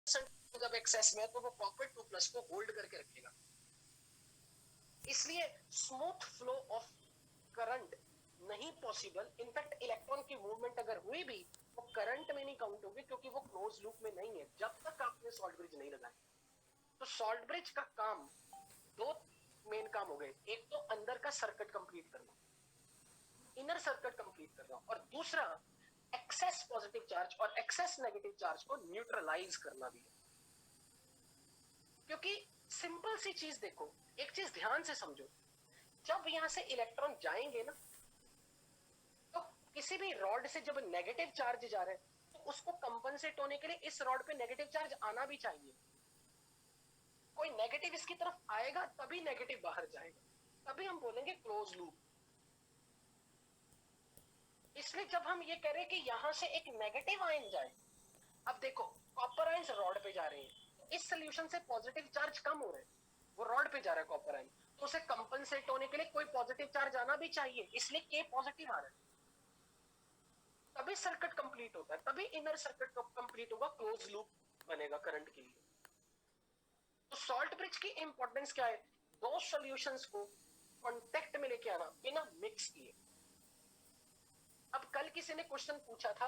जब एक्सेस में तो वो कॉपर 2+ को होल्ड करके रखेगा, इसलिए स्मूथ फ्लो ऑफ करंट नहीं पॉसिबल। इनफैक्ट इलेक्ट्रॉन की मूवमेंट अगर हुई भी वो करंट में नहीं काउंट होगी, क्योंकि वो क्लोज लूप में नहीं है जब तक आपने सॉल्ट ब्रिज नहीं लगाया। तो सॉल्ट ब्रिज का काम, दो मेन काम हो गए, एक तो अंदर का सर्किट कंप्लीट करना, इनर सर्किट कंप्लीट करना, और दूसरा एक्सेस पॉजिटिव चार्ज और एक्सेस नेगेटिव चार्ज को न्यूट्रलाइज करना भी है। क्योंकि सिंपल सी चीज देखो, एक चीज ध्यान से समझो, जब यहां से इलेक्ट्रॉन जाएंगे ना, तो किसी भी रॉड से जब नेगेटिव चार्ज जा रहा है तो उसको कंपनसेट होने के लिए इस रॉड पे नेगेटिव चार्ज आना भी चाहिए। कोई नेगेटिव इसकी तरफ आएगा तभी नेगेटिव बाहर जाएगा, तभी हम बोलेंगे क्लोज लूप। इसलिए जब हम ये कह रहे हैं कि यहां से एक नेगेटिव आयन जाए, अब देखो कॉपर आयंस रॉड पे जा रहे हैं, तो इस सोल्यूशन से पॉजिटिव चार्ज कम हो रहा है, वो रॉड पे जा रहा है कॉपर आयन, तो उसे कंपनसेट होने के लिए कोई पॉजिटिव चार्ज आना भी चाहिए, इसलिए के पॉजिटिव आ रहा है, तभी सर्किट कंप्लीट होता है, तभी इनर सर्किट कंप्लीट होगा, क्लोज लूप बनेगा करंट के लिए। तो सॉल्ट ब्रिज की इंपॉर्टेंस क्या है? दो सॉल्यूशंस को कांटेक्ट में लेके आना बिना मिक्स किए। अब कल किसी ने क्वेश्चन पूछा था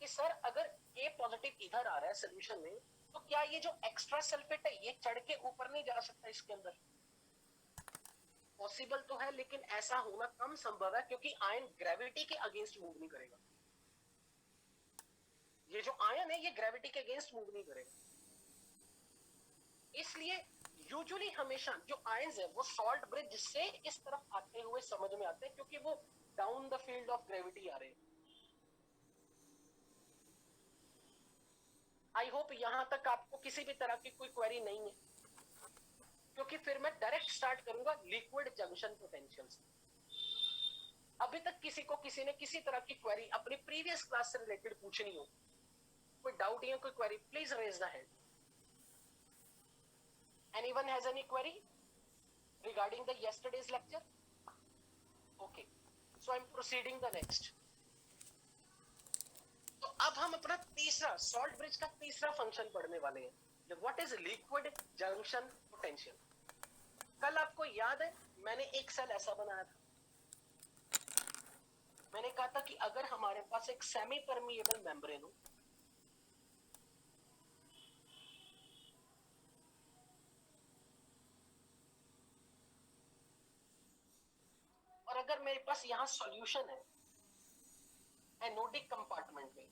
कि सर अगर के पॉजिटिव इधर आ रहा है सोल्यूशन में, तो क्या ये जो एक्स्ट्रा सल्फेट है ये चढ़ के ऊपर नहीं जा सकता इसके अंदर? पॉसिबल तो है, लेकिन ऐसा होना कम संभव है, क्योंकि आयन ग्रेविटी के अगेंस्ट मूव नहीं करेगा। ये जो आयन है ये ग्रेविटी के अगेंस्ट मूव नहीं करेगा, इसलिए यूजुअली हमेशा जो आयंस है वो सॉल्ट ब्रिज से इस तरफ आते हुए समझ में आते हैं, क्योंकि वो down the field of gravity आ रहे हैं। आई होप यहां तक आपको किसी भी तरह की कोई क्वेरी नहीं है, क्योंकि फिर मैं डायरेक्ट स्टार्ट करूंगा लिक्विड जंक्शन पोटेंशियल से। अभी तक किसी को किसी ने किसी तरह की क्वेरी अपनी प्रीवियस क्लास से रिलेटेड पूछनी हो, कोई डाउट या कोई query, please raise the hand. Anyone has any query regarding the yesterday's lecture? Okay, so I'm proceeding the next. तो अब हम अपना तीसरा सॉल्ट ब्रिज का तीसरा फंक्शन पढ़ने वाले हैं, what is liquid junction potential. कल आपको याद है मैंने एक सेल ऐसा बनाया था, मैंने कहा था कि अगर हमारे पास एक सेमी परमिएबल मेम्ब्रेन हो, और अगर मेरे पास यहां सॉल्यूशन है एनोडिक कंपार्टमेंट में,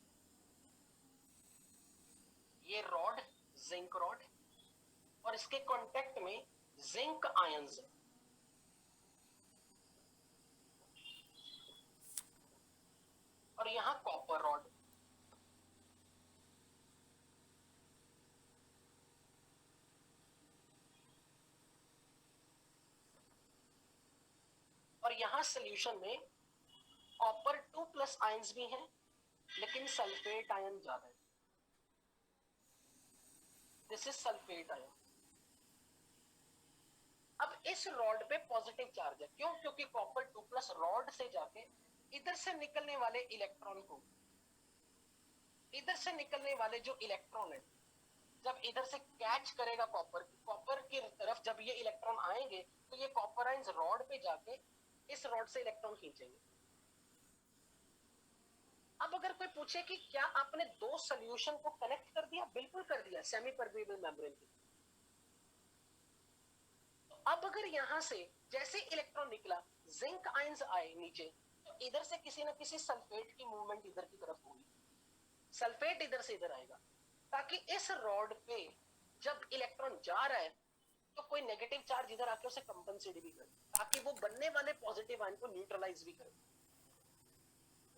ये रॉड जिंक रॉड, और इसके कांटेक्ट में जिंक आयंस है, और यहां कॉपर रॉड, और यहां सोल्यूशन में कॉपर 2+ आयंस भी हैं, लेकिन सल्फेट आयन ज्यादा है। This is sulphate ion. अब इस रॉड पे पॉजिटिव चार्ज है, क्यों? क्योंकि कॉपर 2+ रॉड से जाके इधर से निकलने वाले इलेक्ट्रॉन को, इधर से निकलने वाले जो इलेक्ट्रॉन है जब इधर से कैच करेगा कॉपर की तरफ, जब ये इलेक्ट्रॉन आएंगे तो ये कॉपर आयंस रॉड पे जाके इस रॉड से इलेक्ट्रॉन खींचेंगे। अब अगर कोई पूछे कि क्या आपने दो सोल्यूशन को कनेक्ट कर दिया, बिल्कुल कर दिया सेमी परमिएबल मेम्ब्रेन की। तो अब अगर यहां से जैसे इलेक्ट्रॉन निकला, जिंक आयंस आए नीचे, तो इधर से किसी ना किसी सल्फेट की मूवमेंट इधर की तरफ होगी, सल्फेट इधर से इधर आएगा, ताकि इस रॉड पे जब इलेक्ट्रॉन जा रहा है तो कोई नेगेटिव चार्ज इधर आके उसे कंपनसेट भी करे, ताकि वो बनने वाले पॉजिटिव आयन को न्यूट्रलाइज भी करे।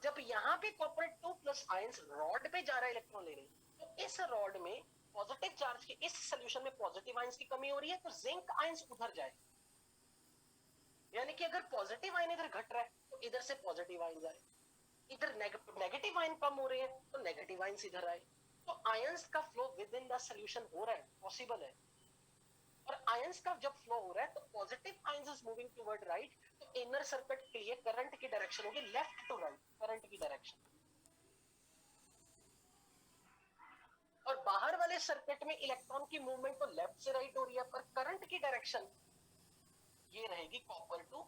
जब यहाँ पे कॉपर 2+ आयंस रॉड पे जा रहा है इलेक्ट्रॉन लेने, तो इस रॉड में पॉजिटिव चार्ज के इस सोल्यूशन में पॉजिटिव आयंस की कमी हो रही है, तो जिंक आयंस उधर जाए, यानी कि अगर पॉजिटिव आयन इधर घट रहा है तो इधर से पॉजिटिव आयन जाए, इधर नेगेटिव आयन कम हो रहे हैं तो नेगेटिव आयंस इधर आए। तो आयंस का flow with in the solution हो रहा है, पॉसिबल है। और आयंस का जब फ्लो हो रहा है तो positive ions is moving toward right, तो इनर सर्किट के लिए करंट की डायरेक्शन होगी लेफ्ट टू राइट, करंट की डायरेक्शन। और बाहर वाले सर्किट में इलेक्ट्रॉन की मूवमेंट तो लेफ्ट से राइट हो रही है, पर करंट की डायरेक्शन ये रहेगी कॉपर टू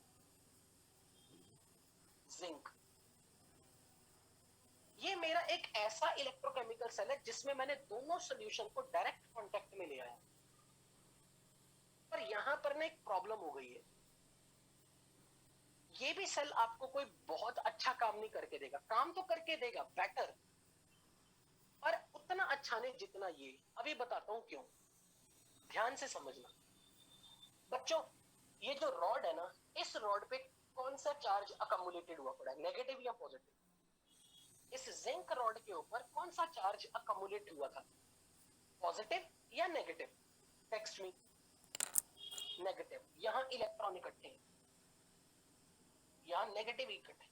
जिंक। ये मेरा एक ऐसा इलेक्ट्रोकेमिकल सेल है जिसमें मैंने दोनों सॉल्यूशन को डायरेक्ट कांटेक्ट में ले आया, पर यहां पर ना एक प्रॉब्लम हो गई है। ये भी सेल आपको कोई बहुत अच्छा काम नहीं करके देगा, काम तो करके देगा बेटर, पर उतना अच्छा नहीं जितना ये। अभी बताता हूं क्यों, ध्यान से समझना बच्चों। ये जो रॉड है ना, इस रॉड पे कौन सा चार्ज अकमुलेटेड हुआ पड़ा है, नेगेटिव या पॉजिटिव? इस जिंक रॉड के ऊपर कौन सा चार्ज अकमुलेट हुआ था, पॉजिटिव या नेगेटिव? टेक्स्ट में नेगेटिव। यहां इलेक्ट्रॉन इकट्ठे हैं, यहां नेगेटिव इकट्ठे,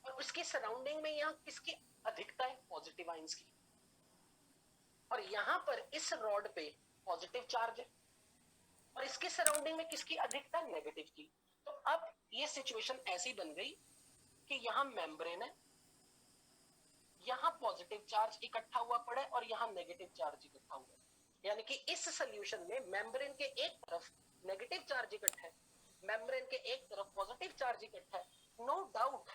और उसकी सराउंडिंग में यहां किसकी अधिकता है, पॉजिटिव आयंस की। और यहां पर इस रॉड पे पॉजिटिव चार्ज है, और इसके सराउंडिंग में किसकी अधिकता, नेगेटिव की। तो अब ये सिचुएशन ऐसी बन गई कि यहां मेम्ब्रेन है, यहां पॉजिटिव चार्ज इकट्ठा हुआ पड़ा है और यहां नेगेटिव चार्ज इकट्ठा हुआ है। यानी कि इस सॉल्यूशन में मेम्ब्रेन के एक तरफ नेगेटिव चार्ज इकट्ठा है, मेम्ब्रेन के एक तरफ पॉजिटिव चार्ज इकट्ठा है। नो डाउट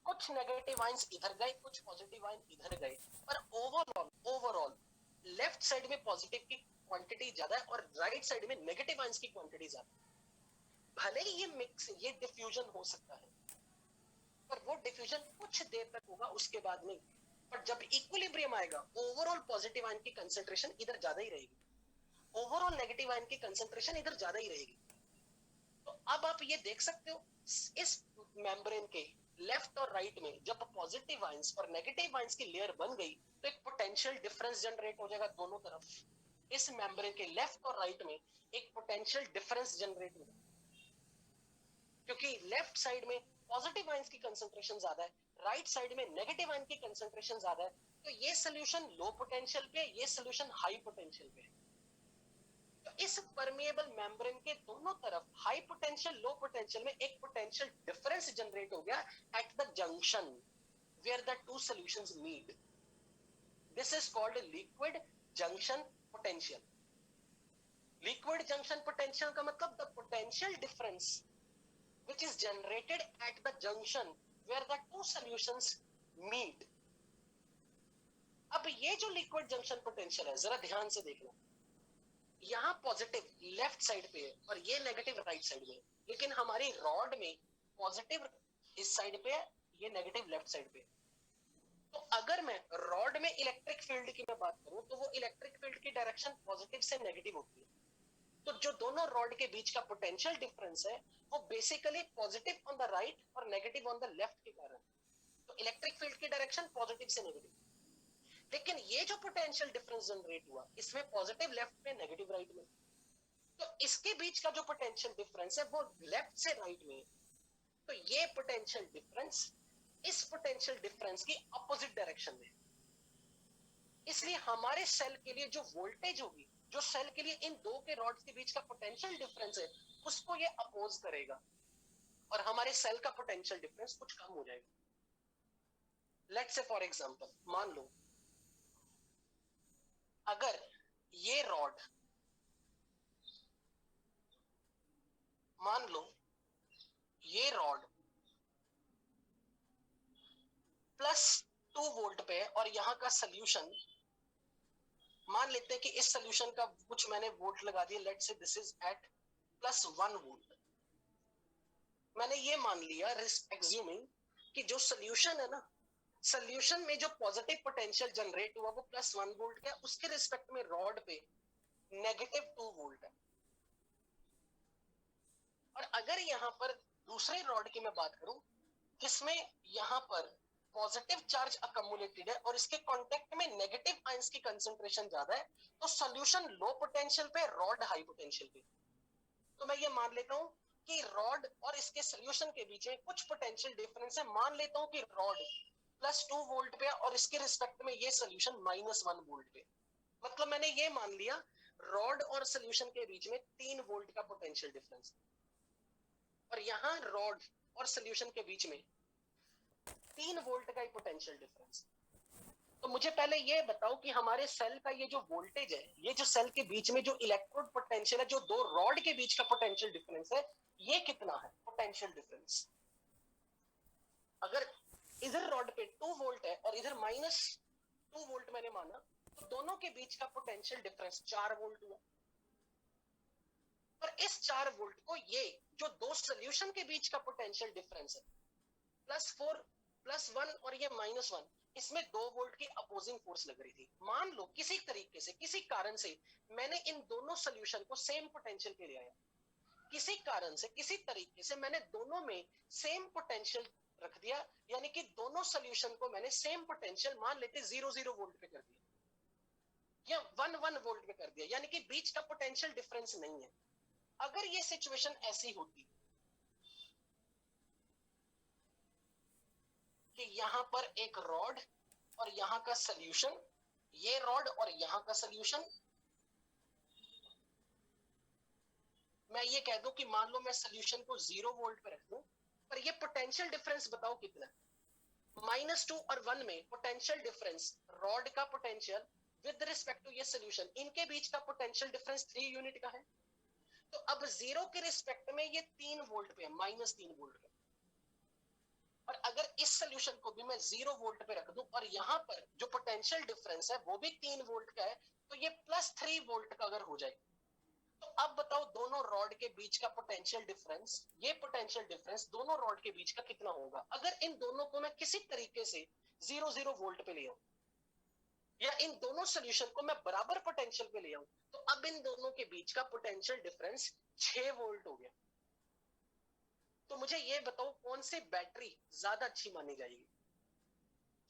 कुछ नेगेटिव आयंस इधर गए, कुछ पॉजिटिव आयन इधर गए, पर ओवरऑल लेफ्ट साइड में पॉजिटिव की क्वांटिटी ज्यादा है और राइट साइड में नेगेटिव आयंस की क्वांटिटी ज्यादा है। भले ही ये डिफ्यूजन हो सकता है, पर वो डिफ्यूजन कुछ देर तक होगा, उसके बाद नहीं। पर जब इक्विलिब्रियम आएगा, ओवरऑल पॉजिटिव आयन की कंसंट्रेशन इधर ज्यादा ही रहेगी, ओवरऑल नेगेटिव आयन की कंसंट्रेशन इधर ज्यादा ही रहेगी। तो अब आप ये देख सकते हो, इस मेम्ब्रेन के लेफ्ट और राइट में जब पॉजिटिव आयंस और नेगेटिव आयंस की लेयर बन गई, तो एक पोटेंशियल डिफरेंस जनरेट हो जाएगा दोनों तरफ। इस मेम्ब्रेन के लेफ्ट और राइट में एक पोटेंशियल डिफरेंस जनरेट होगा, क्योंकि लेफ्ट साइड में पॉजिटिव आयंस की कंसंट्रेशन ज्यादा है, राइट साइड में नेगेटिव आयन की कंसंट्रेशन ज्यादा है। तो ये सोल्यूशन लो पोटेंशियल पे, ये सोल्यूशन हाई पोटेंशियल पे है। तो इस परमिएबल मेम्ब्रेन के दोनों तरफ हाई पोटेंशियल लो पोटेंशियल में एक पोटेंशियल डिफरेंस जनरेट हो गया at the junction where the two solutions meet. This is called liquid junction potential. Liquid junction potential का मतलब the potential difference which is generated at the junction where the two solutions meet. अब ये जो liquid junction potential है, जरा ध्यान से देखना, यहां पॉजिटिव लेफ्ट साइड पे है और ये नेगेटिव राइट साइड में, लेकिन हमारी रॉड में पॉजिटिव इस साइड पे है, ये नेगेटिव लेफ्ट साइड पे है। तो अगर मैं रॉड में इलेक्ट्रिक फील्ड की मैं बात करूं, तो वो इलेक्ट्रिक फील्ड की डायरेक्शन पॉजिटिव से नेगेटिव होती है। तो जो दोनों रॉड के बीच का पोटेंशियल डिफरेंस है, वो basically positive on the right और नेगेटिव ऑन द लेफ्ट के कारण। तो इलेक्ट्रिक फील्ड की डायरेक्शन पॉजिटिव से नेगेटिव। लेकिन ये जो पोटेंशियल डिफरेंस जनरेट हुआ, इसमें पॉजिटिव लेफ्ट में, नेगेटिव राइट में, तो इसके बीच का जो पोटेंशियल डिफरेंस है वो लेफ्ट से राइट में। तो ये पोटेंशियल डिफरेंस इस पोटेंशियल डिफरेंस की अपोजिट डायरेक्शन में। इसलिए हमारे सेल के लिए जो वोल्टेज होगी, जो सेल के लिए इन दो के रॉड्स के बीच का पोटेंशियल डिफरेंस है, उसको ये अपोज करेगा और हमारे सेल का पोटेंशियल डिफरेंस कुछ कम हो जाएगा। लेट्स से फॉर एग्जांपल, मान लो अगर ये रॉड, मान लो ये रॉड +2 वोल्ट पे है और यहां का सोल्यूशन, मान लेते हैं कि इस सोल्यूशन का कुछ मैंने वोल्ट लगा दिया, let's say this is eight +1 volt. मैंने ये मान लिया एज्यूमिंग कि जो सोल्यूशन है ना, सोल्यूशन में जो पॉजिटिव पोटेंशियल जनरेट हुआ वो +1 वोल्ट का, उसके रिस्पेक्ट में रॉड पे -2 वोल्ट है। और अगर यहाँ पर दूसरे रॉड की मैं बात करूं, जिसमें यहाँ पर पॉजिटिव चार्ज अकमुलेटेड है और इसके कांटेक्ट में नेगेटिव आयंस की कंसंट्रेशन ज्यादा है, तो सॉल्यूशन लो पोटेंशियल पे, रॉड हाई पोटेंशियल पे। तो मैं ये मान लेता हूं कि रॉड और इसके सॉल्यूशन के बीच में कुछ पोटेंशियल डिफरेंस है। मान लेता हूं कि रॉड +2 वोल्ट पे और इसके रिस्पेक्ट में ये सॉल्यूशन -1 वोल्ट पे। मतलब मैंने ये मान लिया रॉड और सॉल्यूशन के बीच में 3 वोल्ट का पोटेंशियल डिफरेंस, और यहां रॉड और सॉल्यूशन के बीच में 3 वोल्ट का ही पोटेंशियल डिफरेंस। तो मुझे पहले ये बताओ कि हमारे सेल का ये जो वोल्टेज है, ये जो सेल के बीच में जो इलेक्ट्रोड पोटेंशियल है, जो दो रॉड के बीच का पोटेंशियल डिफरेंस है, ये कितना है पोटेंशियल डिफरेंस? अगर इधर रॉड पे 2 वोल्ट है और इधर -2 वोल्ट मैंने माना, तो दोनों के बीच का पोटेंशियल डिफरेंस 4 वोल्ट हुआ। और इस 4 वोल्ट को ये जो दो सोल्यूशन के बीच का पोटेंशियल डिफरेंस है, +4 +1 और ये -1, इसमें 2 वोल्ट की अपोजिंग फोर्स लग रही थी। मान लो किसी तरीके से, किसी कारण से मैंने इन दोनों सोल्यूशन को सेम पोटेंशियल पे ले आया, किसी कारण से, किसी तरीके से मैंने दोनों में सेम पोटेंशियल रख दिया, यानी कि दोनों सोल्यूशन को मैंने सेम पोटेंशियल मान लेते 0 वोल्ट पे कर दिया या 1 वोल्ट पे कर दिया, यानी कि बीच का पोटेंशियल डिफरेंस नहीं है। अगर ये सिचुएशन ऐसी होती कि यहां पर एक रॉड और यहां का सोल्यूशन, ये रॉड और यहां का सोल्यूशन, मैं ये कह दूं कि मान लो मैं सोल्यूशन को 0 वोल्ट पे रख दूं, पर ये पोटेंशियल डिफरेंस बताओ कितना है? -2 और 1 में पोटेंशियल डिफरेंस, रॉड का पोटेंशियल विद रिस्पेक्ट टू ये सोल्यूशन, इनके बीच का पोटेंशियल डिफरेंस 3 यूनिट का है। तो अब 0 के रिस्पेक्ट में ये 3 वोल्ट पे है, -3 वोल्ट पे। और अगर इस सोल्यूशन को भी मैं 0 वोल्ट पे रख दूं और यहां पर जो पोटेंशियल डिफरेंस है वो भी 3 वोल्ट का है, तो ये +3 वोल्ट का अगर हो जाए, तो अब बताओ दोनों रॉड के बीच का पोटेंशियल डिफरेंस, ये पोटेंशियल डिफरेंस दोनों रॉड के बीच का कितना होगा अगर इन दोनों को मैं किसी तरीके से 0 वोल्ट पे ले आऊं, या इन दोनों सोल्यूशन को मैं बराबर पोटेंशियल पे ले आऊं, तो अब इन दोनों के बीच का पोटेंशियल डिफरेंस 6 वोल्ट हो गया। तो मुझे ये बताओ कौन सी बैटरी ज्यादा अच्छी मानी जाएगी,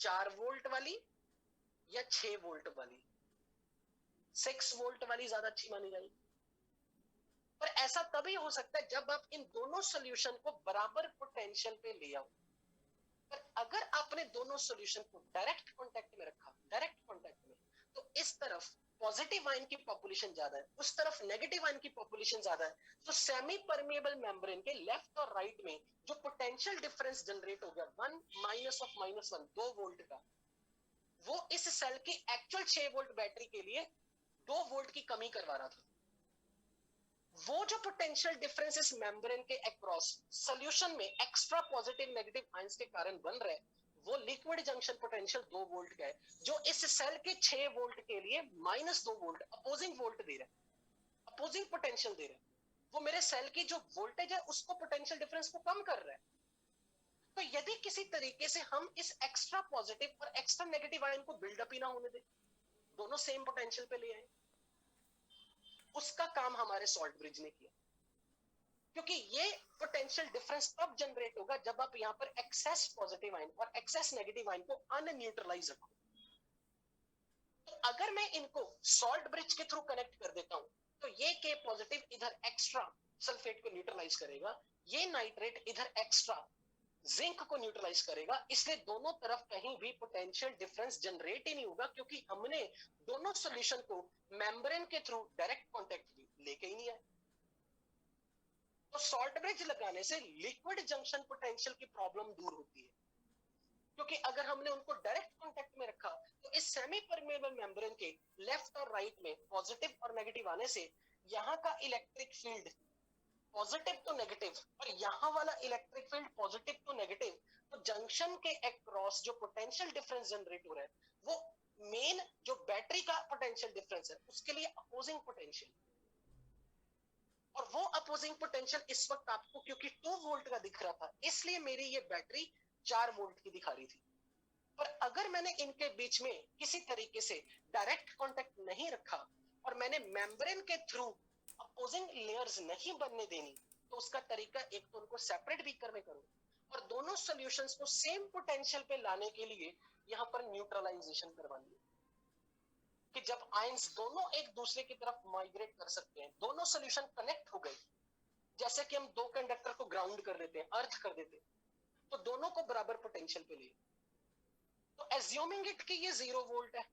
4 वोल्ट वाली या 6 वोल्ट वाली? 6 वोल्ट वाली ज्यादा अच्छी मानी जाएगी। पर ऐसा तभी हो सकता है जब आप इन दोनों सोल्यूशन को बराबर पोटेंशियल पे ले आओ। पर अगर आपने दोनों सोल्यूशन को डायरेक्ट कांटेक्ट में रखा, डायरेक्ट कांटेक्ट में, तो इस तरफ पॉजिटिव आयन की पॉपुलेशन ज्यादा है, उस तरफ नेगेटिव आयन की पॉपुलेशन ज्यादा है, तो सेमी परमेबल मेम्ब्रेन के लेफ्ट और राइट में जो पोटेंशियल डिफरेंस जनरेट हो गया 1 माइनस ऑफ -1, 2 वोल्ट का, वो इस सेल की एक्चुअल 6 वोल्ट बैटरी के लिए 2 वोल्ट की कमी करवा रहा था। वो जो पोटेंशियल डिफरेंस इस मेम्ब्रेन के अक्रॉस सॉल्यूशन में एक्स्ट्रा पॉजिटिव नेगेटिव आयंस के कारण बन रहा है, वो लिक्विड जंक्शन पोटेंशियल 2 वोल्ट का है, जो इस सेल के 6 वोल्ट के लिए -2 वोल्ट अपोजिंग वोल्ट दे रहा है, अपोजिंग पोटेंशियल दे रहा है। वो मेरे सेल की जो वोल्टेज है उसको पोटेंशियल डिफरेंस को कम कर रहा है। तो यदि किसी तरीके से हम इस एक्स्ट्रा पॉजिटिव और एक्स्ट्रा नेगेटिव आयन को बिल्डअप ही ना होने दे, दोनों सेम पोटेंशियल पे ले आए, उसका काम हमारे सॉल्ट ब्रिज ने किया। क्योंकि ये पोटेंशियल डिफरेंस तब जनरेट होगा जब आप यहाँ पर एक्सेस पॉजिटिव आयन और एक्सेस नेगेटिव आयन को अनन्यूट्रलाइज रखो। तो अगर मैं इनको सॉल्ट ब्रिज के थ्रू कनेक्ट कर देता हूं, तो ये के पॉजिटिव इधर एक्स्ट्रा सल्फेट को न्यूट्रलाइज करेगा, ये नाइट्रेट इधर एक्स्ट्रा जिंक को न्यूट्रलाइज करेगा, इसलिए दोनों तरफ कहीं भी पोटेंशियल डिफरेंस जनरेट ही नहीं होगा, क्योंकि हमने दोनों सॉल्यूशन को मेम्ब्रेन के थ्रू डायरेक्ट कांटेक्ट लेके ही नहीं आए। तो सॉल्ट ब्रिज लगाने से लिक्विड जंक्शन पोटेंशियल की प्रॉब्लम दूर होती है, क्योंकि अगर हमने उनको डायरेक्ट कांटेक्ट में रखा तो इस सेमी परमेबल मेम्ब्रेन के लेफ्ट और राइट में पॉजिटिव और नेगेटिव आने से यहाँ का electric field positive to negative और यहाँ वाला electric field positive to negative, तो जंक्शन के अक्रॉस जो पोटेंशियल डिफरेंस जनरेट हो रहा है वो मेन जो बैटरी का पोटेंशियल डिफरेंस है उसके लिए अपोजिंग पोटेंशियल, और वो अपोजिंग पोटेंशियल इस वक्त आपको क्योंकि 2 वोल्ट का दिख रहा था इसलिए मेरी ये बैटरी 4 वोल्ट की दिखा रही थी। पर अगर मैंने इनके बीच में किसी तरीके से डायरेक्ट कांटेक्ट नहीं रखा और मैंने मेम्ब्रेन के थ्रू अपोजिंग लेयर्स नहीं बनने देनी, तो उसका तरीका एक तो उनको सेपरेट बीकर में करो और दोनों सॉल्यूशंस को सेम पोटेंशियल पे लाने के लिए यहाँ पर न्यूट्रलाइजेशन करवानी है कि जब आयंस दोनों एक दूसरे की तरफ माइग्रेट कर सकते हैं, दोनों सॉल्यूशन कनेक्ट हो गए, जैसे कि हम दो कंडक्टर को ग्राउंड कर देते हैं, अर्थ कर देते हैं, तो दोनों को बराबर पोटेंशियल पे लिए। तो एज्यूमिंग इट कि ये 0 वोल्ट है,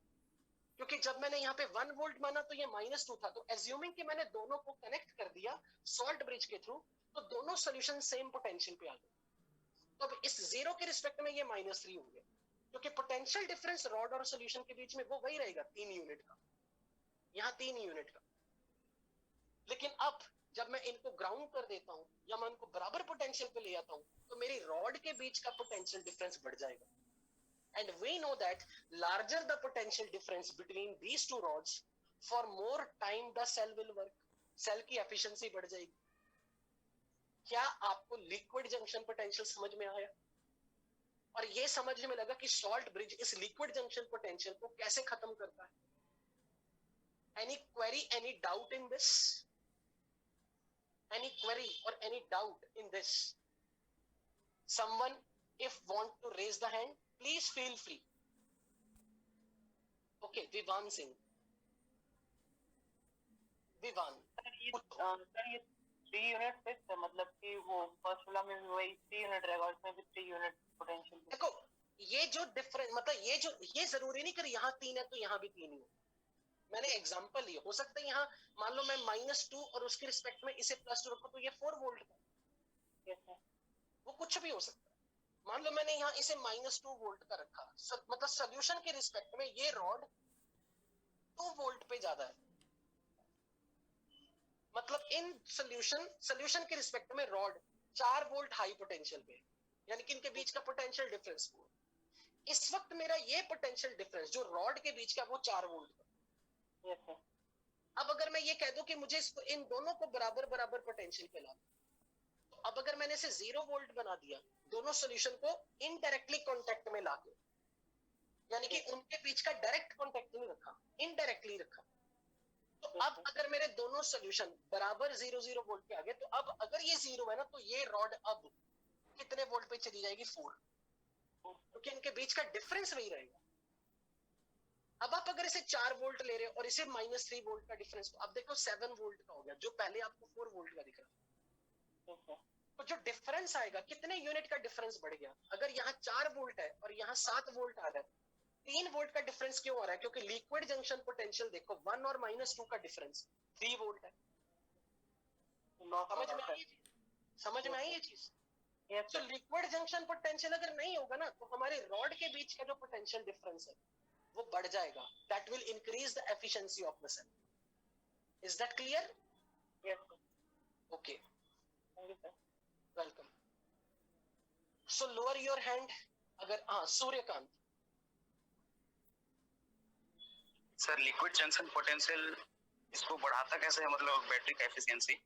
क्योंकि जब मैंने यहाँ पे 1 वोल्ट माना तो ये -2 था, तो एज्यूमिंग कि मैंने दोनों को कनेक्ट कर दिया सॉल्ट ब्रिज के थ्रू, तो दोनों सॉल्यूशन सेम पोटेंशियल पे आ गए। तो अब इस 0 के रिस्पेक्ट में ये -3 हो गया, क्योंकि पोटेंशियल डिफरेंस रॉड और सॉल्यूशन के बीच में वो वही रहेगा 3 यूनिट का, यहाँ 3 यूनिट का। लेकिन अब जब मैं इनको ग्राउंड कर देता हूं या मैं इनको बराबर पोटेंशियल पे ले आता हूं तो मेरी रॉड के बीच का पोटेंशियल डिफरेंस बढ़ जाएगा। And we know that larger the potential difference between these two rods for more time the cell will work, cell की एफिशिएंसी बढ़ जाएगी। क्या आपको लिक्विड जंक्शन पोटेंशियल समझ में आया? और ये समझने में लगा कि सॉल्ट ब्रिज इस लिक्विड जंक्शन पोटेंशियल को कैसे खत्म करता है? Any query, any doubt in this? Any query or any doubt in this? Someone, if want to raise the hand, please feel free. Okay, Vivan Singh. Vivan. Sir ये 3 unit fix है, मतलब कि वो फर्स्ट वाला में भी वही 3 unit रहेगा और इसमें भी 3 यूनिट पोटेंशियल। देखो ये जो डिफरेंस, मतलब ये जरूरी नहीं कि यहाँ 3 है तो यहाँ भी 3 ही हो। मैंने एग्जांपल लिया, हो सकता है यहाँ मान लो मैं -2 और उसके रिस्पेक्ट में इसे +2 रखूं तो ये 4 वोल्ट का, वो कुछ भी हो सकता है। मान लो मैंने यहाँ इसे -2 वोल्ट का रखा, मतलब सोल्यूशन के रिस्पेक्ट में ये रॉड 2 वोल्ट पे ज्यादा है, मतलब इन सोल्यूशन के रिस्पेक्ट में रॉड 4 वोल्ट हाई पोटेंशियल पे, यानी कि इनके बीच का पोटेंशियल डिफरेंस। इस वक्त मेरा ये पोटेंशियल डिफरेंस जो रॉड के बीच का वो 4 वोल्ट का। अब अगर मैं ये कह दूं कि मुझे इसको इन दोनों को बराबर बराबर पोटेंशियल पे ला, तो अब अगर मैंने इसे 0 वोल्ट बना दिया, दोनों सॉल्यूशन को इनडायरेक्टली कांटेक्ट में लाके, यानी कि उनके बीच का डायरेक्ट कांटेक्ट नहीं रखा, इनडायरेक्टली रखा, तो अब अगर मेरे दोनों सॉल्यूशन बराबर 0 वोल्ट पे आ गए, तो अब अगर ये 0 है ना तो ये रॉड अब कितने वोल्ट पे चली जाएगी? 4, क्योंकि इनके बीच का डिफरेंस वही रहेगा। अब आप अगर इसे 4 वोल्ट ले रहे हो और इसे -3 वोल्ट का डिफरेंस, अब देखो 7 वोल्ट का हो गया, जो पहले आपको 4 वोल्ट का दिख रहा था। तो जो डिफरेंस आएगा, कितने यूनिट का डिफरेंस बढ़ गया? अगर यहाँ 4 वोल्ट है और यहाँ 7 वोल्ट आ रहा है, 3 वोल्ट का डिफरेंस क्यों आ रहा है? क्योंकि लिक्विड जंक्शन पोटेंशियल देखो 1 और -2 का डिफरेंस 3 वोल्ट है। समझ में आई ये चीज? तो लिक्विड जंक्शन पोटेंशियल अगर नहीं होगा ना तो हमारे रॉड के बीच का जो पोटेंशियल डिफरेंस है वो बढ़ जाएगा। That will increase the efficiency of the cell. Is that clear? Yes, sir. Okay. Thank you, sir. Welcome. So lower your hand. अगर Suryakant. Sir liquid junction potential इसको बढ़ाता कैसे है, मतलब बैटरी का एफिशिएंसी?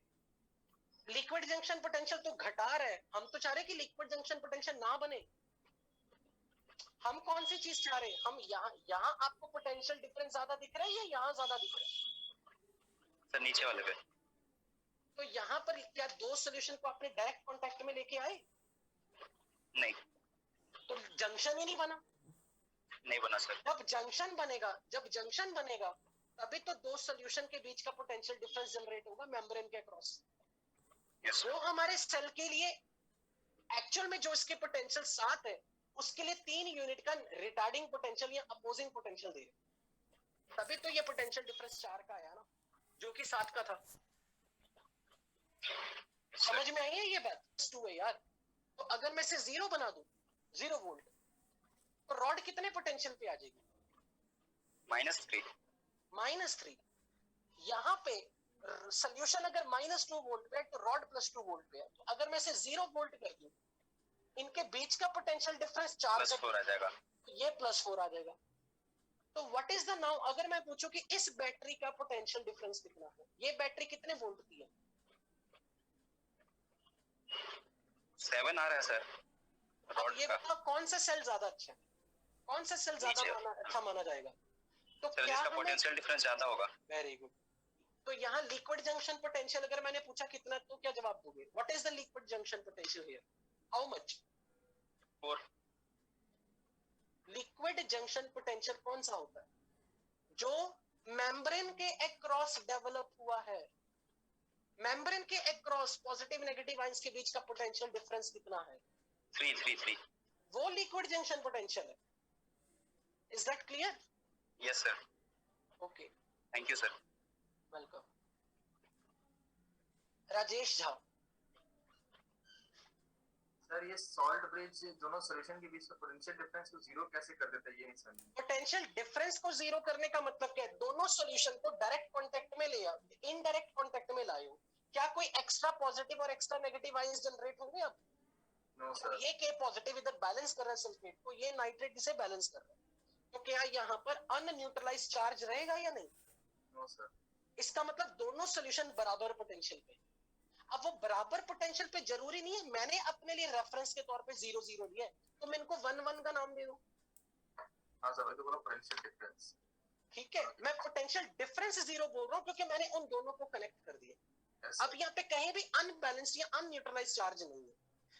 लिक्विड जंक्शन पोटेंशियल तो घटा रहा है, हम तो चाह रहे कि लिक्विड जंक्शन पोटेंशियल ना बने। हम कौन सी चीज चाह रहे हैं? हम यहाँ आपको पोटेंशियल डिफरेंस ज्यादा दिख रहा है या यहाँ ज्यादा दिख रहा है? सर नीचे वाले पे। तो यहाँ पर क्या दो सॉल्यूशन को आपने डायरेक्ट कांटेक्ट में लेके आए? नहीं। तो जंक्शन ही नहीं बना। नहीं बना सर। जब जंक्शन बनेगा तभी तो दो सॉल्यूशन के बीच का पोटेंशियल डिफरेंस जनरेट होगा मेम्ब्रेन के अक्रॉस। yes, वो हमारे सेल के लिए एक्चुअल में जो इसके पोटेंशियल 7 है उसके लिए 3 यूनिट का रिटार्डिंग पोटेंशियल या अपोजिंग पोटेंशियल दे रहे, तभी तो ये पोटेंशियल डिफरेंस 4 का आया ना, जो कि 7 का था। समझ में आई है ये बात? 2 है यार। तो अगर मैं इसे 0 बना दूं, 0 वोल्ट, तो रॉड कितने पोटेंशियल पे आ जाएगी? -3। यहाँ पे सोल्यूशन अगर -2 वोल्ट पे है तो रॉड +2 वोल्ट पे है। तो अगर मैं इसे 0 वोल्ट कर दूं, इनके बीच का पोटेंशियल डिफरेंस 4 +4 आ जाएगा, ये +4 आ जाएगा। तो व्हाट इज द नाउ, अगर मैं पूछूं कि इस बैटरी का पोटेंशियल डिफरेंस कितना है, ये बैटरी कितने वोल्ट की है? 7 आ रहा है सर। अब ये बताओ कौन सा सेल ज्यादा अच्छा है, कौन सा सेल ज्यादा अच्छा माना जाएगा? तो सर क्या जिसका पोटेंशियल डिफरेंस ज्यादा होगा। Very good. तो यहाँ लिक्विड जंक्शन पोटेंशियल अगर मैंने पूछा कितना, तो क्या जवाब दोगे? What is the liquid junction potential here? How much? 4। Liquid junction potential कौन सा होता है? जो मेम्ब्रेन के अक्रॉस डेवलप हुआ है। मेम्ब्रेन के अक्रॉस पॉजिटिव नेगेटिव आयंस के बीच का पोटेंशियल डिफरेंस कितना है? 3 वो लिक्विड जंक्शन पोटेंशियल है। Is that clear? Yes sir. Okay, thank you sir. Welcome. Rajesh Jha. Sir ये सॉल्ट ब्रिज दोनों सॉल्यूशन के बीच का पोटेंशियल डिफरेंस को जीरो कैसे कर देता है ये नहीं समझ। पोटेंशियल डिफरेंस को जीरो करने का मतलब क्या है? दोनों सॉल्यूशन को डायरेक्ट कांटेक्ट में ले आओ, इनडायरेक्ट कांटेक्ट में लाए हो, क्या कोई एक्स्ट्रा पॉजिटिव और एक्स्ट्रा नेगेटिव आयंस जनरेट होंगे? अब नो सर। ये के पॉजिटिव इधर बैलेंस कर रहा है सल्फेट को, ये नाइट्रेट इसे बैलेंस कर रहा है, तो क्या यहाँ पर अनन्यूट्रलाइज्ड चार्ज रहेगा या नहीं? No sir. इसका मतलब दोनों सॉल्यूशन बराबर पोटेंशियल पे। अब वो बराबर पोटेंशियल पे जरूरी नहीं है मैंने अपने लिए रेफरेंस के तौर पे 0 0 लिया है, तो मैं इनको 1 1 का नाम दे दूं। हाँ सर, वही तो बोला पोटेंशियल डिफरेंस। ठीक है, मैं पोटेंशियल डिफरेंस 0 बोल रहा हूँ क्योंकि मैंने उन दोनों को कनेक्ट कर दिया। Yes, अब यहाँ पे कहीं भी अनबैलेंस्ड या अनन्यूट्रलाइज्ड चार्ज नहीं है,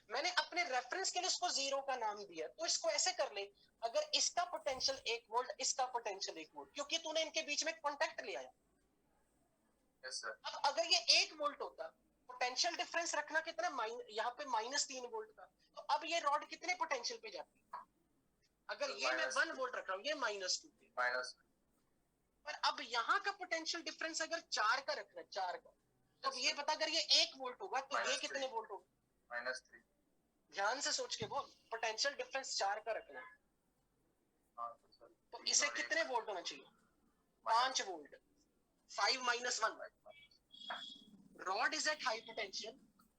मैंने अपने रेफरेंस के लिए इसको 0 का नाम दिया, तो इसको ऐसे कर ले, अगर इसका पोटेंशियल 1 वोल्ट, इसका पोटेंशियल 1 वोल्ट, क्योंकि तूने इनके बीच में कॉन्टैक्ट ले आया। yes, sir. अब अगर ये 1 वोल्ट होता, पोटेंशियल डिफरेंस रखना कितना, यहाँ पे -3 वोल्ट का, तो अब ये रॉड कितने पोटेंशियल पे जाती है? अगर तो ये मैं -2 1 वोल्ट रख रहा हूँ, ये -2 पे, माइनस पर अब यहाँ का पोटेंशियल डिफरेंस अगर 4 का रखना है, 4 का, तो अब ये बता, अगर ये 1 वोल्ट होगा तो ये -3 कितने वोल्ट होगा? -3। ध्यान से सोच के बोल, पोटेंशियल डिफरेंस 4 का रखना है, हाँ तो सर, तो 3 इसे और कितने 1 वोल्ट होना चाहिए? 5 volt. 5 - 1, rod is at high potential,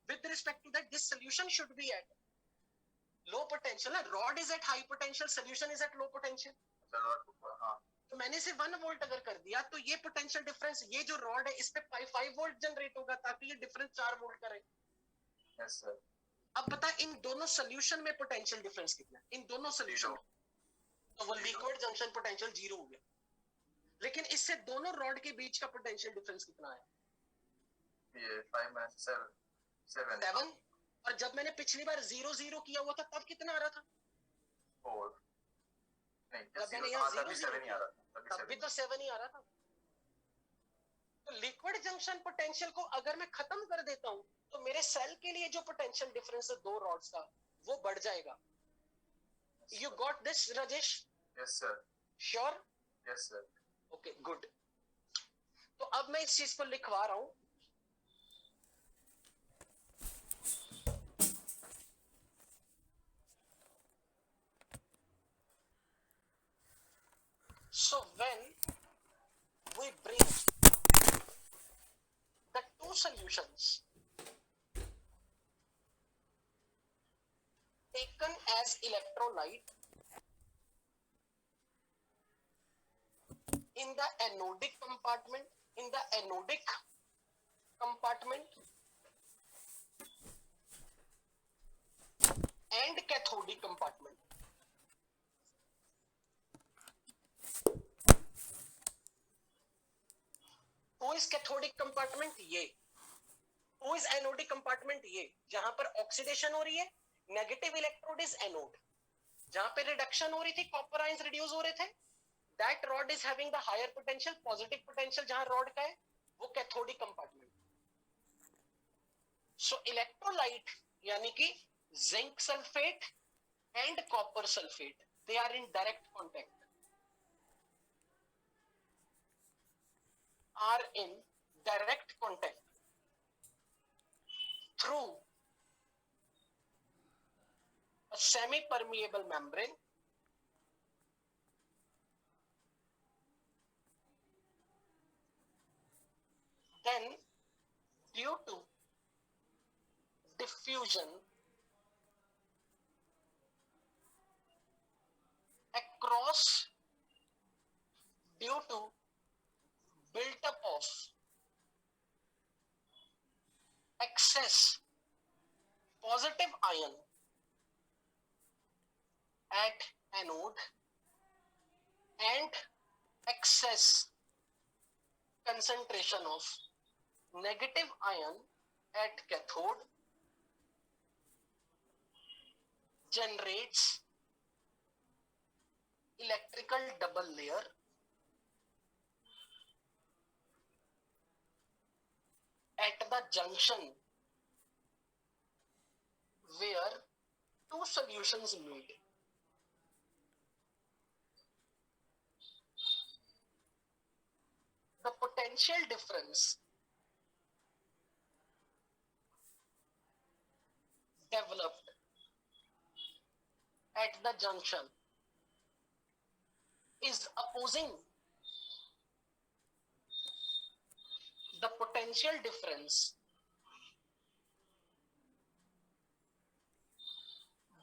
with respect to that this solution should be at low potential. rod is at high potential, solution is at low potential, हाँ तो मैंने इसे 1 वोल्ट अगर कर दिया, तो ये पोटेंशियल डिफरेंस, ये जो रॉड है इस पे 5 वोल्ट जनरेट होगा, ताकि ये डिफरेंस 4 वोल्ट करे। Yes sir. अब बता, इन दोनों सॉल्यूशन में पोटेंशियल डिफरेंस कितना है? इन दोनों सॉल्यूशन में, तो वो लिक्विड जंक्शन पोटेंशियल 0 हो गया, लेकिन इससे दोनों रॉड के बीच का पोटेंशियल डिफरेंस कितना है? ये 5 -7 7। और जब मैंने पिछली बार 0 0 किया हुआ था, तब कितना आ रहा था? 4 नहीं, जब मैंने 0 यहाँ तभी 0 7 ही आ रहा था, तब भी तो 7 ही आ रहा था। तो लिक्विड जंक्शन पोटेंशियल को अगर मैं खत्म कर देता हूं, तो मेरे सेल के लिए जो पोटेंशियल डिफरेंस है दो रॉड्स का, वो बढ़ जाएगा। You got this Rajesh? Yes sir. Sure? Yes sir. Okay, good. तो अब मैं इस चीज को लिखवा रहा हूं। So when we bring the two solutions taken as electrolyte in the anodic compartment, and cathodic compartment, who is cathodic compartment? ये। who is anodic compartment? ये। जहां पर ऑक्सीडेशन हो रही है, नेगेटिव इलेक्ट्रोड इज एनोड। जहां पे रिडक्शन हो रही थी, कॉपर आयंस रिड्यूस हो रहे थे, that rod is having the higher potential, positive potential जहां रॉड का है, वो कैथोडिक कंपार्टमेंट। सो इलेक्ट्रोलाइट यानी कि zinc sulphate and copper sulphate, they are in direct contact, are in direct contact through a semi-permeable membrane then due to diffusion across due to built up of excess positive ion at anode and excess concentration of negative ion at cathode generates electrical double layer at the junction where two solutions meet. The potential difference developed at the junction is opposing the potential difference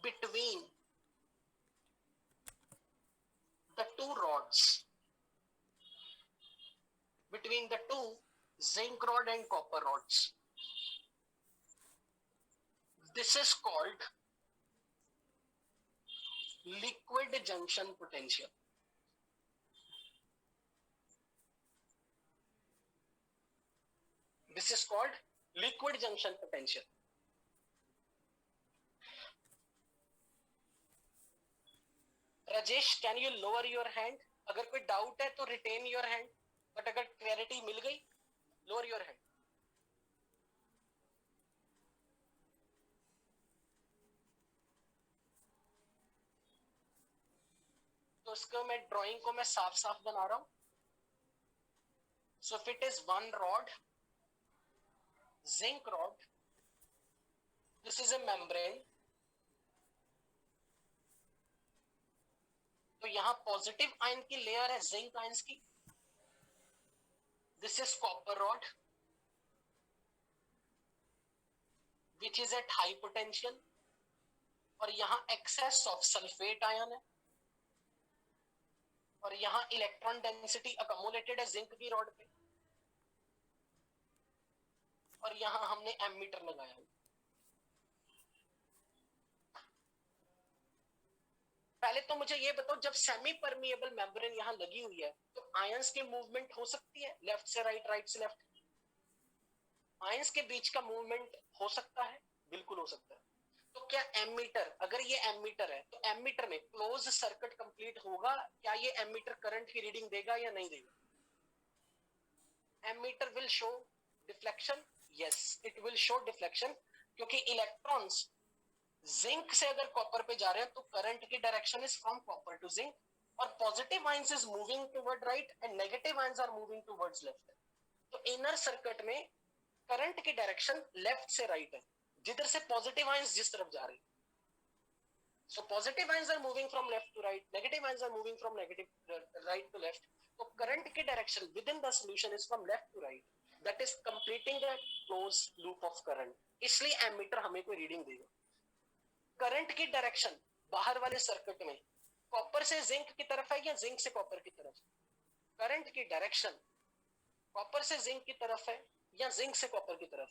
between the two rods, between the two zinc rod and copper rods. This is called liquid junction potential. This is called liquid junction potential. Rajesh, can you lower your hand? अगर कोई doubt है तो retain your hand, but अगर clarity मिल गई, lower your hand. तो इसको मैं drawing को मैं साफ साफ बना रहा हूं. So if it is one rod, zinc rod, this is a membrane. तो यहां पॉजिटिव आयन की लेयर है जिंक आयंस की. This is copper rod, which is at high potential. और यहां excess of sulfate आयन है. और यहां इलेक्ट्रॉन डेंसिटी अकोमोलेटेड है जिंक की रॉड पे. और यहां हमने एमीटर लगाया है. पहले तो मुझे ये बताओ, जब सेमी परमिएबल मेम्ब्रेन यहां लगी हुई है तो आयंस की मूवमेंट हो सकती है लेफ्ट से राइट, राइट से लेफ्ट. आयंस के बीच का मूवमेंट हो सकता है, बिल्कुल हो सकता है. तो क्या एमीटर, अगर ये एमीटर है तो एमीटर में क्लोज सर्किट कंप्लीट होगा? क्या ये एमीटर करंट की रीडिंग देगा या नहीं देगा? Ammeter will show deflection. Yes, it will show deflection, क्योंकि इलेक्ट्रॉन्स जिंक से अगर कॉपर पे जा रहे हैं तो करंट की direction is from copper to zinc, और positive ions is moving toward right and negative ions are moving towards left. तो इनर सर्किट में करंट की डायरेक्शन लेफ्ट से राइट है, जिधर से पॉजिटिव आयंस जिस तरफ जा रहे हैं. So positive ions are moving from left to right, negative ions are moving from right to left. So current की direction within the solution is from left to right. That is completing the closed loop of current. इसलिए ammeter हमें कोई reading देगा. Current की direction बाहर वाले circuit में copper से जिंक की तरफ है या जिंक से कॉपर की तरफ? करंट की डायरेक्शन कॉपर से जिंक की तरफ है या जिंक से कॉपर की तरफ?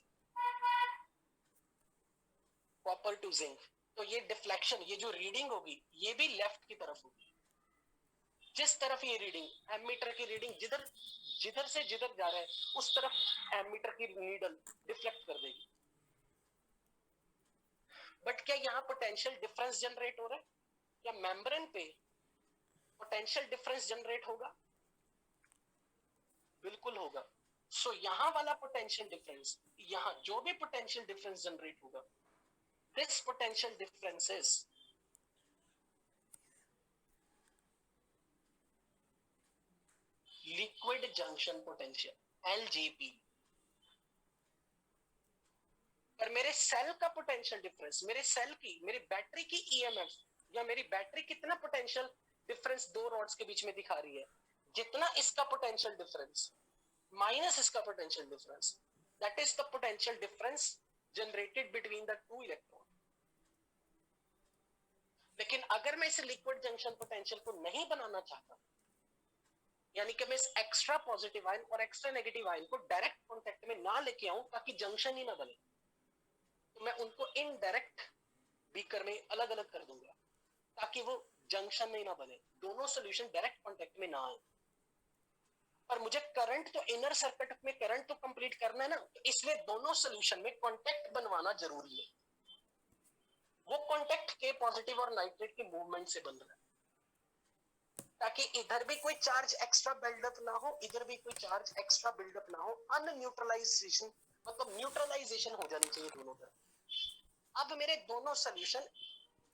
Copper to zinc. तो ये डिफ्लेक्शन, ये जो रीडिंग होगी ये भी लेफ्ट की तरफ होगी. जिस तरफ ये रीडिंग, एमीटर की रीडिंग जिधर जिधर से जिधर जा रहा है उस तरफ एमीटर की नीडल डिफ्लेक्ट कर देगी. बट क्या यहाँ पोटेंशियल डिफरेंस जनरेट हो रहा है? क्या मेम्ब्रेन पे पोटेंशियल डिफरेंस जनरेट होगा? बिल्कुल होगा. सो यहाँ वाला पोटेंशियल डिफरेंस, यहाँ जो भी पोटेंशियल डिफरेंस जनरेट होगा, this potential difference is liquid junction potential, LJP. पर मेरे सेल का पोटेंशियल डिफरेंस, मेरे सेल की, मेरी बैटरी की ईएमएफ या मेरी बैटरी कितना पोटेंशियल डिफरेंस दो रॉड्स के बीच में दिखा रही है, जितना इसका पोटेंशियल डिफरेंस माइनस इसका potential difference, that is the potential difference generated between the two electron. लेकिन अगर मैं इस लिक्विड जंक्शन पोटेंशियल को नहीं बनाना चाहता, यानी कि मैं इस एक्स्ट्रा पॉजिटिव आयन और एक्स्ट्रा नेगेटिव आयन को डायरेक्ट कांटेक्ट में ना लेके आऊं ताकि जंक्शन ही ना बने, तो मैं उनको इनडायरेक्ट बीकर में अलग अलग कर दूंगा ताकि वो जंक्शन में ना बने, दोनों सॉल्यूशन डायरेक्ट कांटेक्ट में ना आए. पर मुझे करंट तो इनर सर्किट में करंट तो कंप्लीट करना है ना, तो इसलिए दोनों सॉल्यूशन में कांटेक्ट बनवाना जरूरी है. वो कांटेक्ट के पॉजिटिव और नाइट्रेट के मूवमेंट से बन रहा है ताकि इधर भी कोई चार्ज एक्स्ट्रा बिल्डअप ना हो, इधर भी कोई चार्ज एक्स्ट्रा बिल्डअप ना हो. अनन्यूट्रलाइजेशन, मतलब न्यूट्रलाइजेशन हो जानी चाहिए दोनों तरफ. अब मेरे दोनों सॉल्यूशन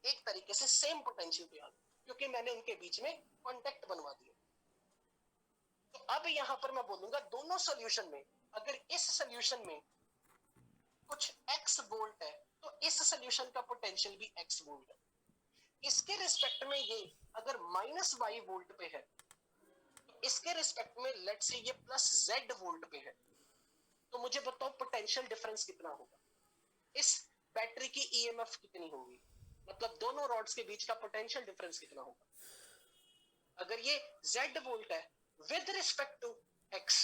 एक तरीके से सेम पोटेंशियल पे आ गए क्योंकि मैंने उनके बीच में कांटेक्ट बनवा दिया. तो अब यहां पर मैं बोलूंगा दोनों सॉल्यूशन में, अगर इस सॉल्यूशन में कुछ x वोल्ट है तो इस सॉल्यूशन का पोटेंशियल भी x वोल्ट है. इसके रिस्पेक्ट में ये अगर -y वोल्ट पे है, तो इसके रिस्पेक्ट में लेट से ये +z वोल्ट पे है, तो मुझे बताओ पोटेंशियल डिफरेंस कितना होगा, इस बैटरी की ईएमएफ कितनी होगी, मतलब दोनों रॉड्स के बीच का पोटेंशियल डिफरेंस कितना होगा। अगर ये z वोल्ट है विद रिस्पेक्ट टू x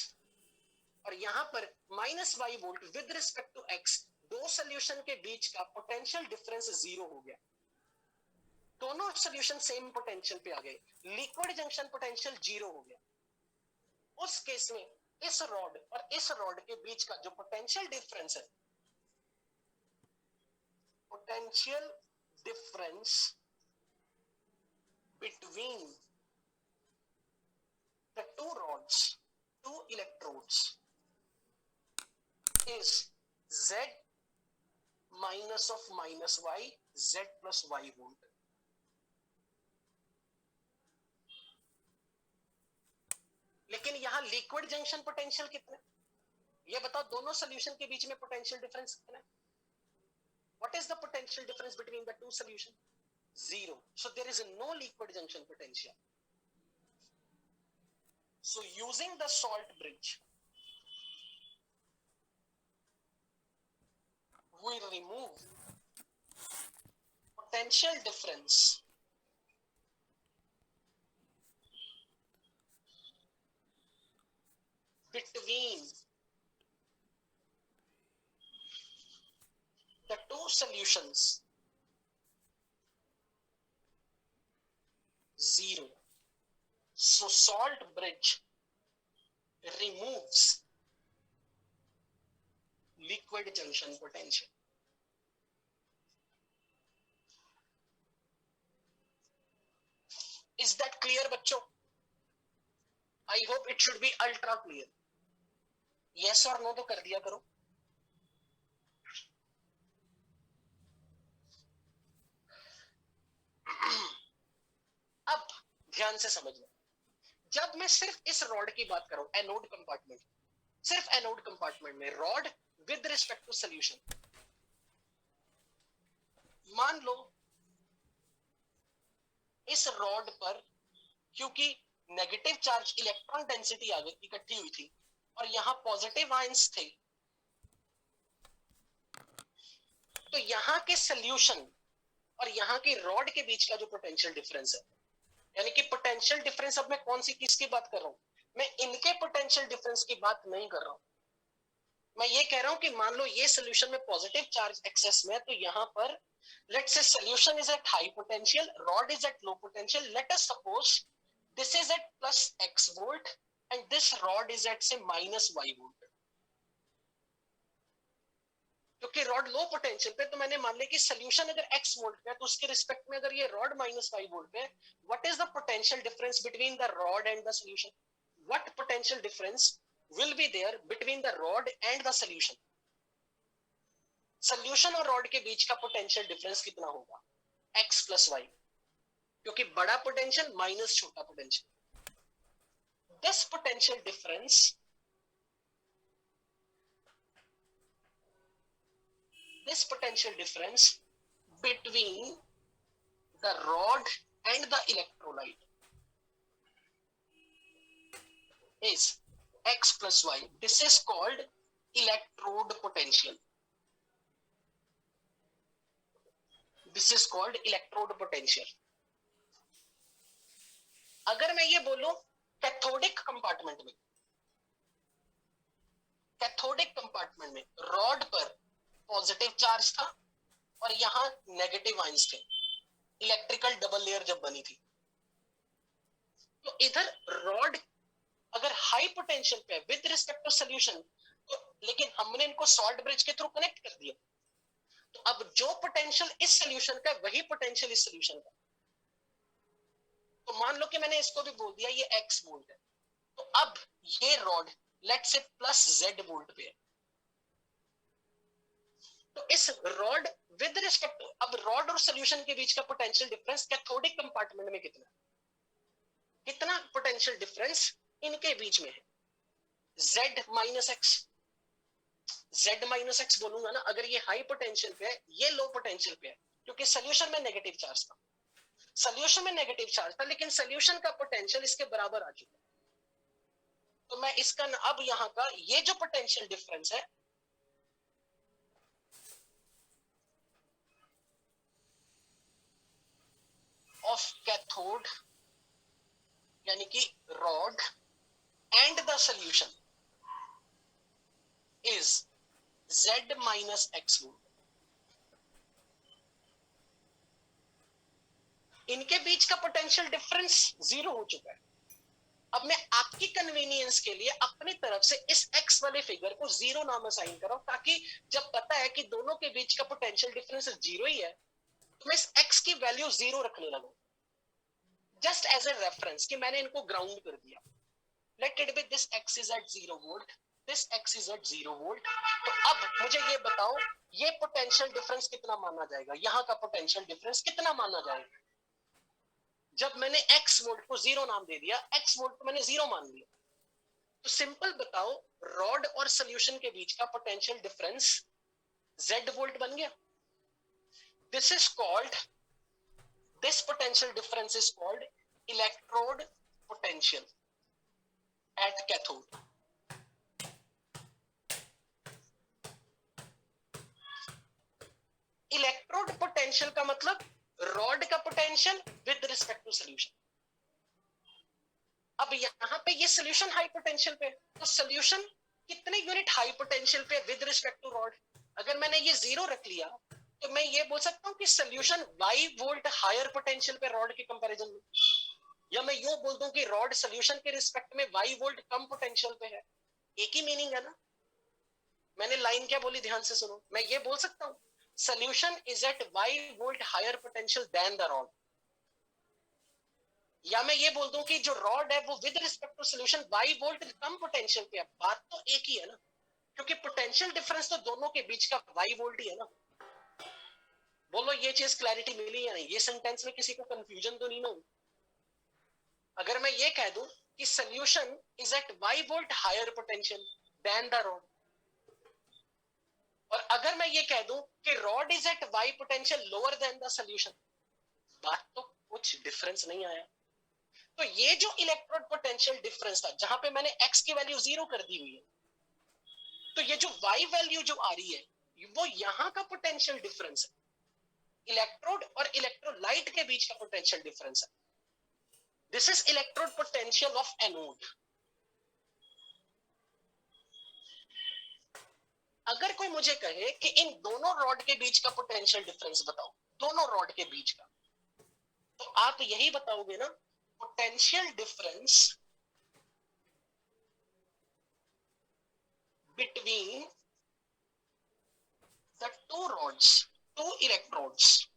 और यहां पर -y volt with respect to x, दो सॉल्यूशन के बीच का पोटेंशियल डिफरेंस 0 हो गया, दोनों सॉल्यूशन सेम पोटेंशियल पे आ गए, लिक्विड जंक्शन पोटेंशियल 0 हो गया। उस केस में इस रॉड और इस रॉड के बीच का जो पोटेंशियल डिफरेंस है, potential difference between the to rods, two electrodes is z minus of -y, z plus y volt. लेकिन यहां लिक्विड जंक्शन पोटेंशियल कितना है, ये बताओ, दोनों सॉल्यूशन के बीच में पोटेंशियल डिफरेंस कितना है, what is the potential difference between the to solution, 0, so there is no liquid junction potential. So using the salt bridge, we remove potential difference between the two solutions, 0. So salt bridge removes liquid junction potential. Is that clear बच्चों? I hope it should be ultra clear. Yes or no तो कर दिया करो। अब ध्यान से समझना, जब मैं सिर्फ इस रॉड की बात करूं, एनोड कंपार्टमेंट, सिर्फ एनोड कंपार्टमेंट में rod with respect to solution, मान लो इस रॉड पर क्योंकि नेगेटिव चार्ज इलेक्ट्रॉन डेंसिटी आ गई, इकट्ठी हुई थी और यहां पॉजिटिव आयंस थे, तो यहां के सॉल्यूशन और यहां की रॉड के बीच का जो पोटेंशियल डिफरेंस है, यानी कि पोटेंशियल डिफरेंस, अब मैं कौन सी किसकी बात कर रहा हूं, मैं इनके पोटेंशियल डिफरेंस की बात नहीं कर रहा हूं, मैं ये कह रहा हूं कि मान लो ये सॉल्यूशन में पॉजिटिव चार्ज एक्सेस में है, तो यहां पर let's say solution is at high potential, rod is at low potential, let us suppose this is at +x volt and this rod is at say -y volt, क्योंकि rod low potential पे, तो मैंने मान लिया कि solution अगर x volt पे है, तो उसके रिस्पेक्ट में अगर ये रॉड -y वोल्ट पे है, what is the potential difference between the rod and the solution, what potential difference will be there between the rod and the solution. Solution और रॉड के बीच का पोटेंशियल डिफरेंस कितना होगा, x + y, क्योंकि बड़ा पोटेंशियल माइनस छोटा potential, this potential difference between the rod and the electrolyte is x + y. This is called electrode potential. This is called electrode potential. अगर मैं ये बोलूं कैथोडिक कंपार्टमेंट में रॉड पर पॉजिटिव चार्ज था और यहां नेगेटिव आयंस थे, इलेक्ट्रिकल डबल लेयर जब बनी थी, तो इधर रॉड अगर हाई पोटेंशियल पे विद रिस्पेक्ट टू सॉल्यूशन, तो लेकिन हमने इनको सॉल्ट ब्रिज के थ्रू कनेक्ट कर दिया, तो अब जो पोटेंशियल इस सॉल्यूशन का वही पोटेंशियल इस सॉल्यूशन का, तो मान लो कि मैंने इसको भी बोल दिया ये x वोल्ट है, तो अब ये रॉड लेट से +z वोल्ट पे है, तो इस रॉड विद रिस्पेक्ट टू, अब रॉड और सॉल्यूशन के बीच का पोटेंशियल डिफरेंस कैथोडिक कंपार्टमेंट में कितना पोटेंशियल डिफरेंस इनके बीच में है, z - x बोलूंगा ना, अगर ये हाई पोटेंशियल पे है, ये लो पोटेंशियल पे है, क्योंकि सॉल्यूशन में नेगेटिव चार्ज था, सोल्यूशन में नेगेटिव चार्ज था, लेकिन सोल्यूशन का पोटेंशियल इसके बराबर आ चुका है। तो मैं इसका अब यहां का ये जो पोटेंशियल डिफरेंस है ऑफ कैथोड यानी कि rod and the solution is Z minus x volt. इनके बीच का पोटेंशियल डिफरेंस जीरो हो चुका है। अब मैं आपकी कन्वीनियंस के लिए अपनी तरफ से इस x वाले फिगर को जीरो नाम असाइन कर रहा हूं, ताकि जब पता है कि दोनों के बीच का पोटेंशियल डिफरेंस जीरो ही है तो मैं इस x की वैल्यू जीरो रखने लगूं, जस्ट एज ए रेफरेंस कि मैंने इनको ग्राउंड कर दिया। Let it be this x is at 0 volt, this x is at 0 volt. तो अब मुझे ये बताओ ये पोटेंशियल डिफरेंस कितना माना जाएगा, यहाँ का पोटेंशियल डिफरेंस कितना माना जाएगा? जब मैंने x वोल्ट को जीरो नाम दे दिया, x वोल्ट को मैंने जीरो मान लिया, तो सिंपल बताओ रॉड और सोल्यूशन के बीच का पोटेंशियल डिफरेंस z वोल्ट बन गया। This is called, this potential difference is called electrode potential at cathode. Electrode potential का मतलब रॉड का potential with respect to solution. अब यहां पे ये सोल्यूशन हाई पोटेंशियल पे, तो सोल्यूशन कितने यूनिट हाई पोटेंशियल पे विद रिस्पेक्ट टू रॉड? अगर मैंने ये जीरो रख लिया तो मैं ये बोल सकता हूं कि solution y volt higher potential पे रॉड के कंपैरिजन में, या मैं यूं बोल दूं कि रॉड सोल्यूशन के रिस्पेक्ट में y वोल्ट कम पोटेंशियल पे है। एक ही मीनिंग है ना। मैंने लाइन क्या बोली, ध्यान से सुनो। मैं ये बोल सकता हूं solution is at y volt higher potential than the rod, या मैं ये बोल दूं कि जो रॉड है वो with respect to solution y volt कम पोटेंशियल पे है। बात तो एक ही है ना, क्योंकि पोटेंशियल डिफरेंस तो दोनों के बीच का y वोल्ट ही है ना। बोलो ये चीज क्लैरिटी मिली या नहीं? ये सेंटेंस में किसी को कंफ्यूजन तो नहीं ना? अगर मैं ये कह दूं कि solution is at y volt higher potential than the rod, और अगर मैं ये कह दूं कि rod is at y potential lower than the solution, बात तो कुछ डिफरेंस नहीं आया। तो ये जो इलेक्ट्रोड पोटेंशियल डिफरेंस था, जहां पे मैंने x की वैल्यू जीरो कर दी हुई है, तो ये जो y वैल्यू जो आ रही है वो यहां का पोटेंशियल डिफरेंस है। इलेक्ट्रोड और इलेक्ट्रोलाइट के बीच का पोटेंशियल डिफरेंस है। This is electrode potential of anode. अगर कोई मुझे कहे कि इन दोनों रॉड के बीच का पोटेंशियल डिफरेंस बताओ, दोनों रॉड के बीच का, तो आप यही बताओगे ना, potential difference between the two rods, two electrodes.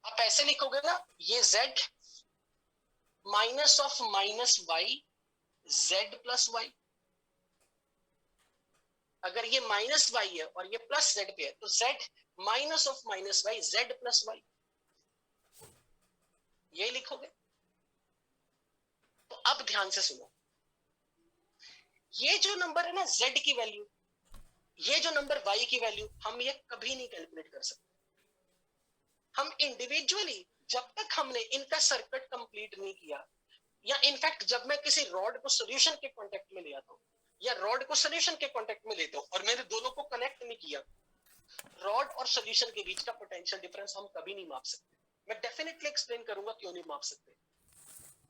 आप ऐसे लिखोगे ना, ये Z minus of minus Y Z plus Y. अगर ये माइनस वाई है और ये प्लस Z पे है तो Z minus of minus Y Z plus Y, ये लिखोगे। तो अब ध्यान से सुनो, ये जो नंबर है ना Z की वैल्यू, ये जो नंबर Y की वैल्यू, हम ये कभी नहीं कैलकुलेट कर सकते। हम इंडिविजुअली जब तक हमने इनका सर्किट कंप्लीट नहीं किया, या इनफैक्ट जब मैं किसी रॉड को सॉल्यूशन के कांटेक्ट में ले आता हूं या रॉड को सॉल्यूशन के कांटेक्ट में लेता हूं और मैंने दोनों को कनेक्ट नहीं किया, रॉड और सॉल्यूशन के बीच का पोटेंशियल डिफरेंस हम कभी नहीं माप सकते। मैं डेफिनेटली एक्सप्लेन करूंगा क्यों नहीं माप सकते।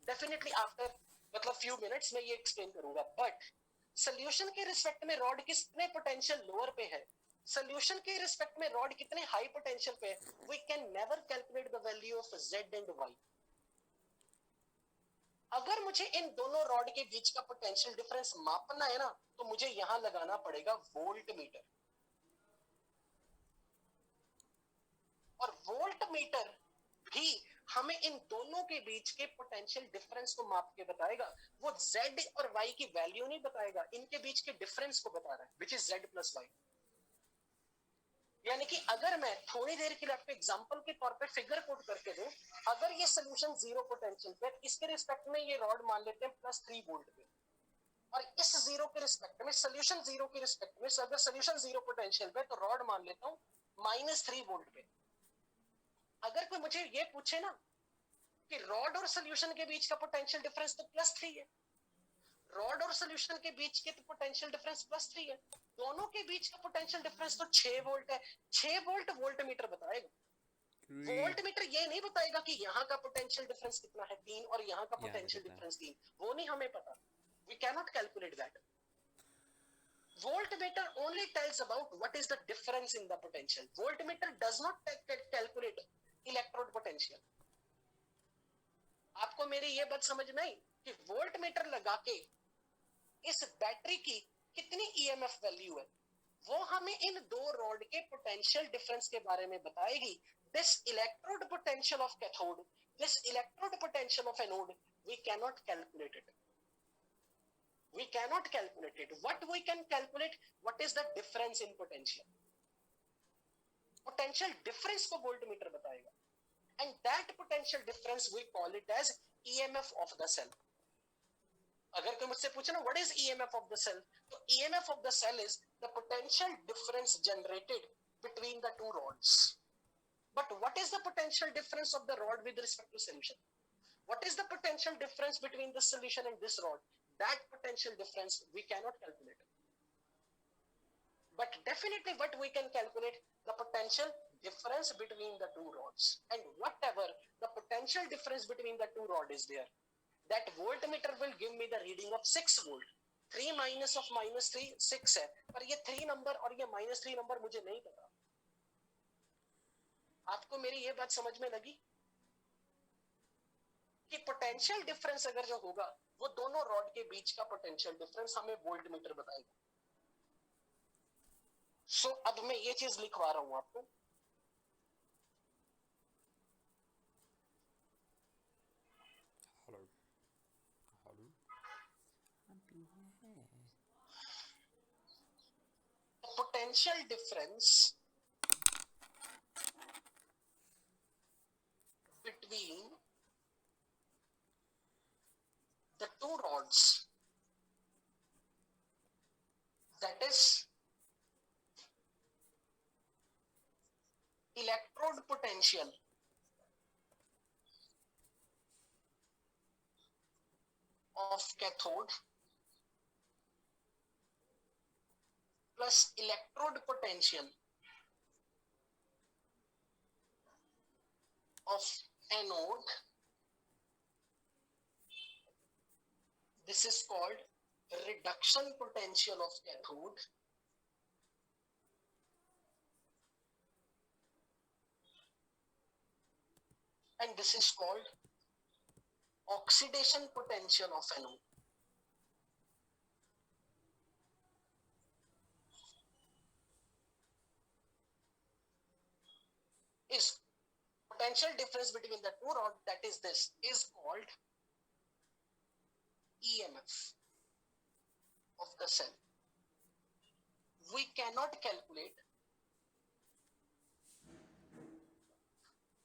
डेफिनेटली आफ्टर मतलब फ्यू मिनट्स में ये एक्सप्लेन करूंगा। बट सॉल्यूशन के रिस्पेक्ट में रॉड कितने पोटेंशियल लोअर पे है, सॉल्यूशन के रिस्पेक्ट में रॉड कितने हाई पोटेंशियल पे है, we can never calculate the value of Z and Y। अगर मुझे इन दोनों रॉड के बीच का पोटेंशियल डिफरेंस मापना है ना, तो मुझे यहां लगाना पड़ेगा वोल्ट मीटर, और वोल्ट मीटर भी हमें इन दोनों के बीच के पोटेंशियल डिफरेंस को माप के बताएगा। वो Z और Y की वैल्यू नहीं बताएगा, इनके बीच के डिफरेंस को बता रहा है, which is Z plus Y। यानी कि अगर मैं थोड़ी देर के लिए आपको एग्जांपल के तौर पे फिगर कोड करके दूं, अगर ये सॉल्यूशन जीरो पोटेंशियल पे, इसके रिस्पेक्ट में ये रॉड मान लेते हैं प्लस 3 वोल्ट पे, और इस जीरो के रिस्पेक्ट में, सॉल्यूशन जीरो के रिस्पेक्ट में, अगर सॉल्यूशन जीरो पोटेंशियल पे तो रॉड मान लेता हूं माइनस 3 वोल्ट पे। अगर कोई मुझे ये पूछे ना कि रॉड और सोल्यूशन के बीच का पोटेंशियल डिफरेंस तो +3 है, रॉड और सोल्यूशन के बीच के पोटेंशियल डिफरेंस +3 है, दोनों के बीच का पोटेंशियल डिफरेंस तो 6 वोल्ट है। 6 वोल्ट वोल्ट मीटर बताएगा, वोल्ट मीटर ये नहीं बताएगा कि यहाँ का पोटेंशियल डिफरेंस कितना है 3 और यहाँ का पोटेंशियल डिफरेंस 3, वो नहीं हमें पता, we can not calculate that. Voltmeter only tells about what is the difference in the potential. Voltmeter does not calculate electrode potential. आपको मेरी ये बात समझ में आई कि वोल्टमीटर लगा के इस बैटरी की कितनी ईएमएफ वैल्यू है वो हमें इन दो रॉड के पोटेंशियल डिफरेंस के बारे में बताएगी। This electrode potential of cathode, this electrode potential of anode, we can not calculate it, we cannot calculate it. What we can calculate, what is the difference in potential, potential difference को voltmeter बताएगा, and that potential difference we call it as EMF of the cell. अगर कोई मुझसे पूछे ना what is EMF of the cell, तो EMF of the cell is the potential difference generated between the two rods. But what is the potential difference of the rod with respect to solution? What is the potential difference between the solution and this rod? That potential difference we cannot calculate. But definitely what we can calculate, the potential difference between the two rods. And whatever the potential difference between the two rods is there, that voltmeter will give me the reading of 6 volt. 3 minus of -3 6 है, पर ये 3 number और ये -3 number मुझे नहीं पता। आपको मेरी ये बात समझ में लगी कि पोटेंशियल डिफरेंस अगर जो होगा वो दोनों रॉड के बीच का पोटेंशियल डिफरेंस हमें वोल्टमीटर बताएगा। सो अब मैं ये चीज लिखवा रहा हूं आपको, hello hello potential difference between the two rods, that is electrode potential of cathode plus electrode potential of anode, this is called reduction potential of cathode, and this is called oxidation potential of anode. Is potential difference between the two rods, that is this, is called EMF of the cell. We cannot calculate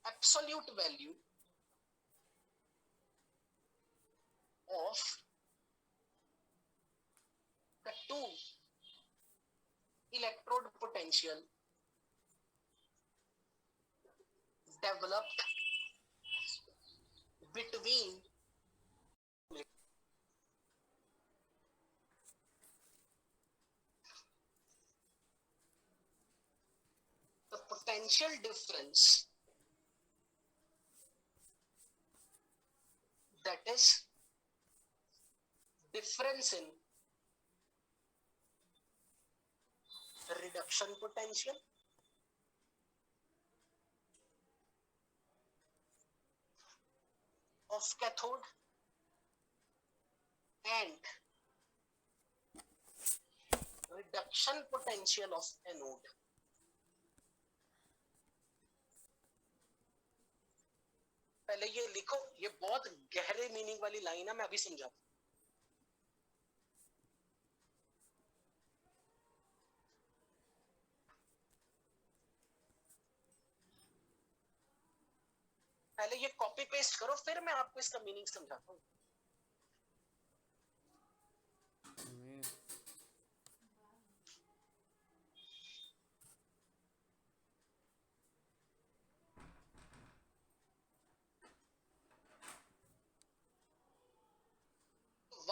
absolute value of the two electrode potential developed between the potential difference, that is difference in reduction potential of cathode and reduction potential of anode. पहले ये लिखो, ये बहुत गहरे meaning वाली line है, मैं अभी समझाता हूं। पहले ये कॉपी पेस्ट करो, फिर मैं आपको इसका मीनिंग समझाता हूँ।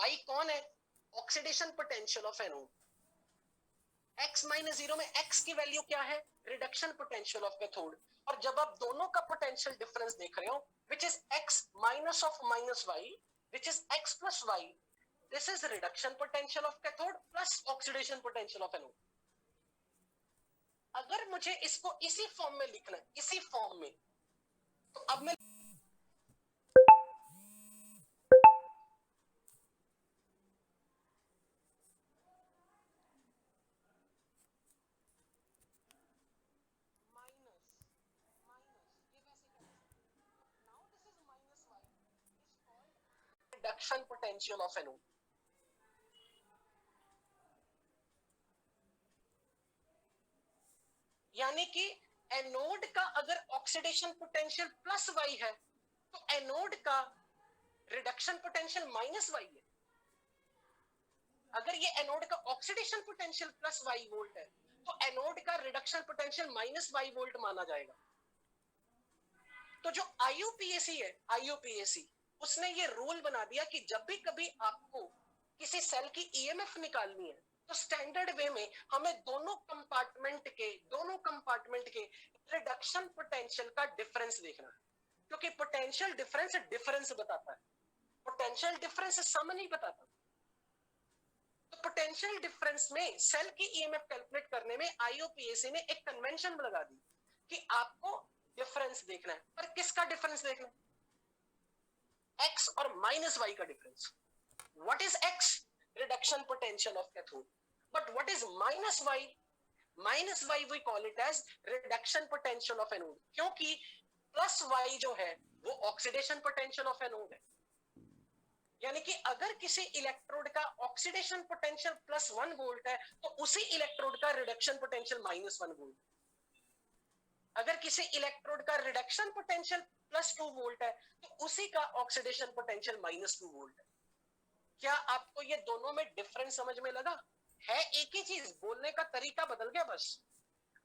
y कौन है? Oxidation potential of anode. x minus 0 में x की वैल्यू क्या है? Reduction potential of cathode. और जब आप दोनों का पोटेंशियल डिफरेंस देख रहे हो, which is x minus of minus y, which is x plus y, this is reduction potential of cathode plus oxidation potential of anode. अगर मुझे इसको इसी फॉर्म में लिखना है, इसी फॉर्म में, तो अब मैं reduction potential of anode. यानी कि एनोड का अगर ऑक्सीडेशन पोटेंशियल प्लस वाई है, तो एनोड का रिडक्शन पोटेंशियल माइनस वाई है। अगर ये एनोड का oxidation potential plus Y volt है, तो एनोड का reduction potential minus Y volt माना जाएगा। तो जो आईयूपीएसी है, आईयूपीएसी उसने ये रूल बना दिया कि जब भी कभी आपको किसी सेल की ईएमएफ निकालनी है, तो स्टैंडर्ड वे में हमें दोनों कंपार्टमेंट के रिडक्शन पोटेंशियल का डिफरेंस देखना है, क्योंकि पोटेंशियल डिफरेंस बताता है, पोटेंशियल डिफरेंस सम नहीं बताता। तो पोटेंशियल डिफरेंस में सेल की ईएमएफ कैलकुलेट करने में आईयूपीएसी ने एक कन्वेंशन लगा दी कि आपको डिफरेंस देखना है। पर किसका डिफरेंस देखना है? x और माइनस y का difference. What is x? Reduction potential of cathode. But what is minus y? Minus y we call it as reduction potential of anode, क्योंकि प्लस y जो है वो ऑक्सीडेशन पोटेंशियल ऑफ एनोड है। यानी कि अगर किसी इलेक्ट्रोड का ऑक्सीडेशन पोटेंशियल +1 वोल्ट है, तो उसी इलेक्ट्रोड का रिडक्शन पोटेंशियल -1 वोल्ट। अगर किसी इलेक्ट्रोड का रिडक्शन पोटेंशियल +2 वोल्ट है, तो उसी का ऑक्सीडेशन पोटेंशियल -2 वोल्ट है। क्या आपको ये दोनों में डिफरेंस समझ में लगा? है एक ही चीज, बोलने का तरीका बदल गया बस।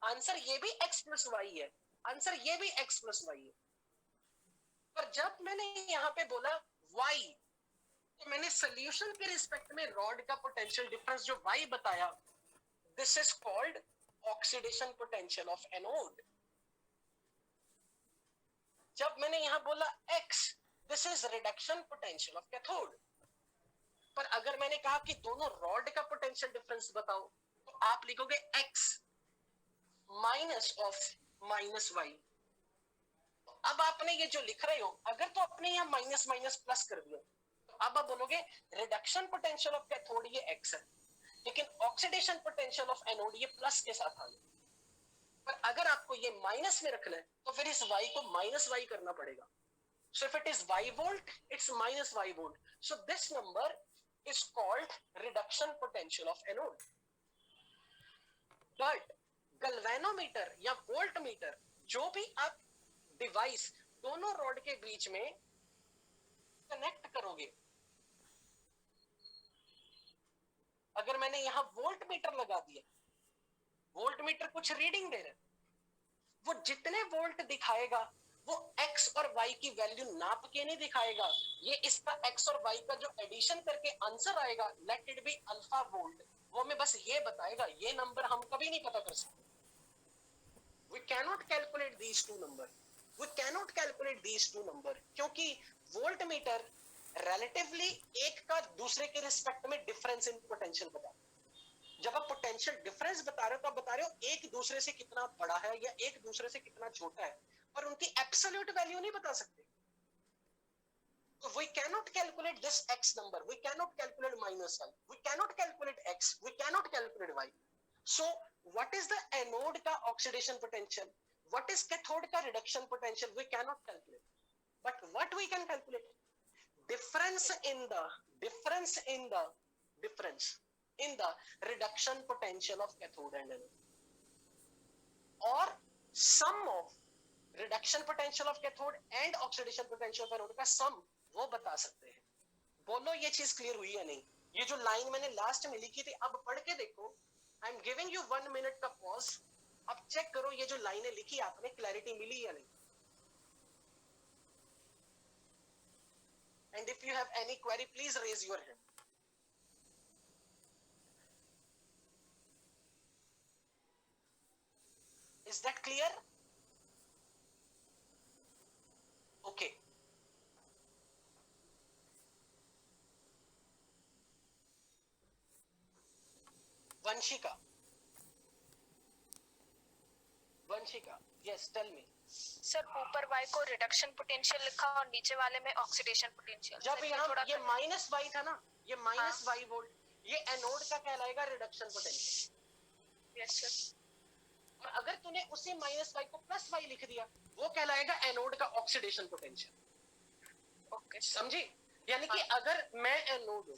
आंसर ये भी x + y है, आंसर ये भी x + y है। पर जब मैंने यहाँ पे बोला y, तो मैंने सोल्यूशन के रिस्पेक्ट में रॉड का पोटेंशियल डिफरेंस जो y बताया, this is called oxidation potential of anode. जब मैंने यहां बोला x, this is reduction potential of cathode. पर अगर मैंने कहा कि दोनों रॉड का पोटेंशियल डिफरेंस बताओ, तो आप लिखोगे x minus of minus y। अब आपने ये जो लिख रहे हो, अगर तो आपने यहाँ माइनस माइनस प्लस कर दिया, तो अब आप बोलोगे रिडक्शन पोटेंशियल ऑफ कैथोड ये x है, लेकिन ऑक्सीडेशन पोटेंशियल ऑफ एनोड ये प्लस के साथ आ गया। पर अगर आपको ये माइनस में रखना है, तो फिर इस y को माइनस y करना पड़ेगा। So if it is y volt, it's minus y volt. So this number is called reduction potential of anode. But galvanometer या voltmeter, जो भी आप डिवाइस दोनों रॉड के बीच में कनेक्ट करोगे, अगर मैंने यहां वोल्टमीटर लगा दिया, वोल्टमीटर कुछ रीडिंग दे रहा है, वो जितने वोल्ट दिखाएगा वो x और y की वैल्यू नाप के नहीं दिखाएगा। ये इसका x और y का जो एडिशन करके आंसर आएगा, late it be alpha volt, वो हमें बस ये बताएगा। ये नंबर हम कभी नहीं पता कर सकते। We cannot calculate these two number. We cannot calculate these two number, क्योंकि वोल्टमीटर रिलेटिवली एक का दूसरे के रिस्पेक्ट में डिफरेंस इन पोटेंशियल बता। जब आप पोटेंशियल डिफरेंस बता रहे हो, तो आप बता रहे हो एक दूसरे से कितना बड़ा है या एक दूसरे से कितना छोटा है, पर उनकी एब्सोल्यूट वैल्यू नहीं बता सकते। So we cannot calculate this x number, we cannot calculate minus y, we cannot calculate x, we cannot calculate y. So what is the anode का oxidation potential, what is cathode का reduction potential, we cannot calculate. But what we can calculate, difference in the reduction potential of cathode and anode, or sum of reduction potential of cathode and oxidation potential of anode का sum वो बता सकते हैं। बोलो ये चीज clear हुई या नहीं? ये जो लाइन मैंने लास्ट में लिखी थी, अब पढ़ के देखो। I am giving you 1 minute का पॉज, अब चेक करो ये जो लाइनें लिखी आपने क्लैरिटी मिली या नहीं। And if you have any query please raise your hand. Is that clear? Okay. Vanshika. Vanshika, yes, tell me. Sir ऊपर y को रिडक्शन पोटेंशियल लिखा और नीचे वाले में ऑक्सीडेशन पोटेंशियल। जब यहाँ ये माइनस वाई था ना, ये माइनस हाँ। वाई वोल्ट, ये एनोड का कहलाएगा रिडक्शन पोटेंशियल। Yes sir. और अगर तूने उसी माइनस वाई को प्लस वाई लिख दिया, वो कहलाएगा एनोड का ऑक्सीडेशन पोटेंशियल। ओके समझी? यानी कि अगर मैं एनोड हूं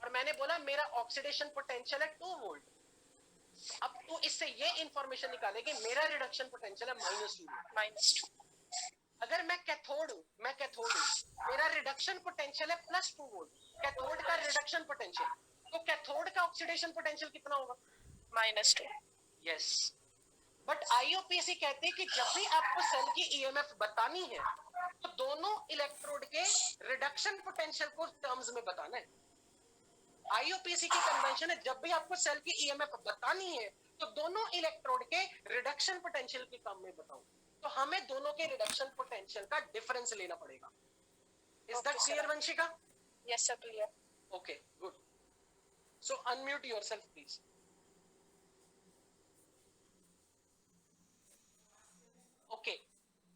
और मैंने बोला मेरा ऑक्सीडेशन पोटेंशियल है 2 वोल्ट, अब तू इससे ये इंफॉर्मेशन निकाले कि मेरा रिडक्शन पोटेंशियल है -2 -2। अगर मैं कैथोड हूं, मेरा रिडक्शन पोटेंशियल है +2 वोल्ट, कैथोड का रिडक्शन पोटेंशियल, तो कैथोड का ऑक्सीडेशन पोटेंशियल कितना होगा? -2। यस, बट आईयूपीएसी कहते हैं कि जब भी आपको सेल की ईएमएफ बतानी है तो दोनों इलेक्ट्रोड के रिडक्शन पोटेंशियल को टर्म्स में बताना है। आईयूपीएसी की कन्वेंशन है, जब भी आपको सेल की ईएमएफ बतानी है तो दोनों इलेक्ट्रोड के रिडक्शन पोटेंशियल के टर्म में बताओ, तो हमें दोनों के रिडक्शन पोटेंशियल का डिफरेंस लेना पड़ेगा। Is that clear Vanshika? Yes sir clear. Okay good, so unmute yourself please. Okay,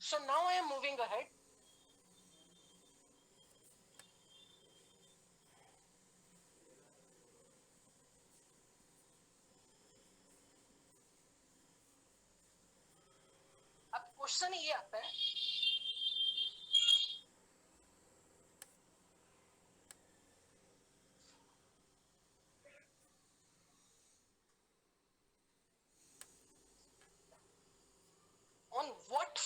so now I am moving ahead. अब क्वेश्चन ये आता है, on what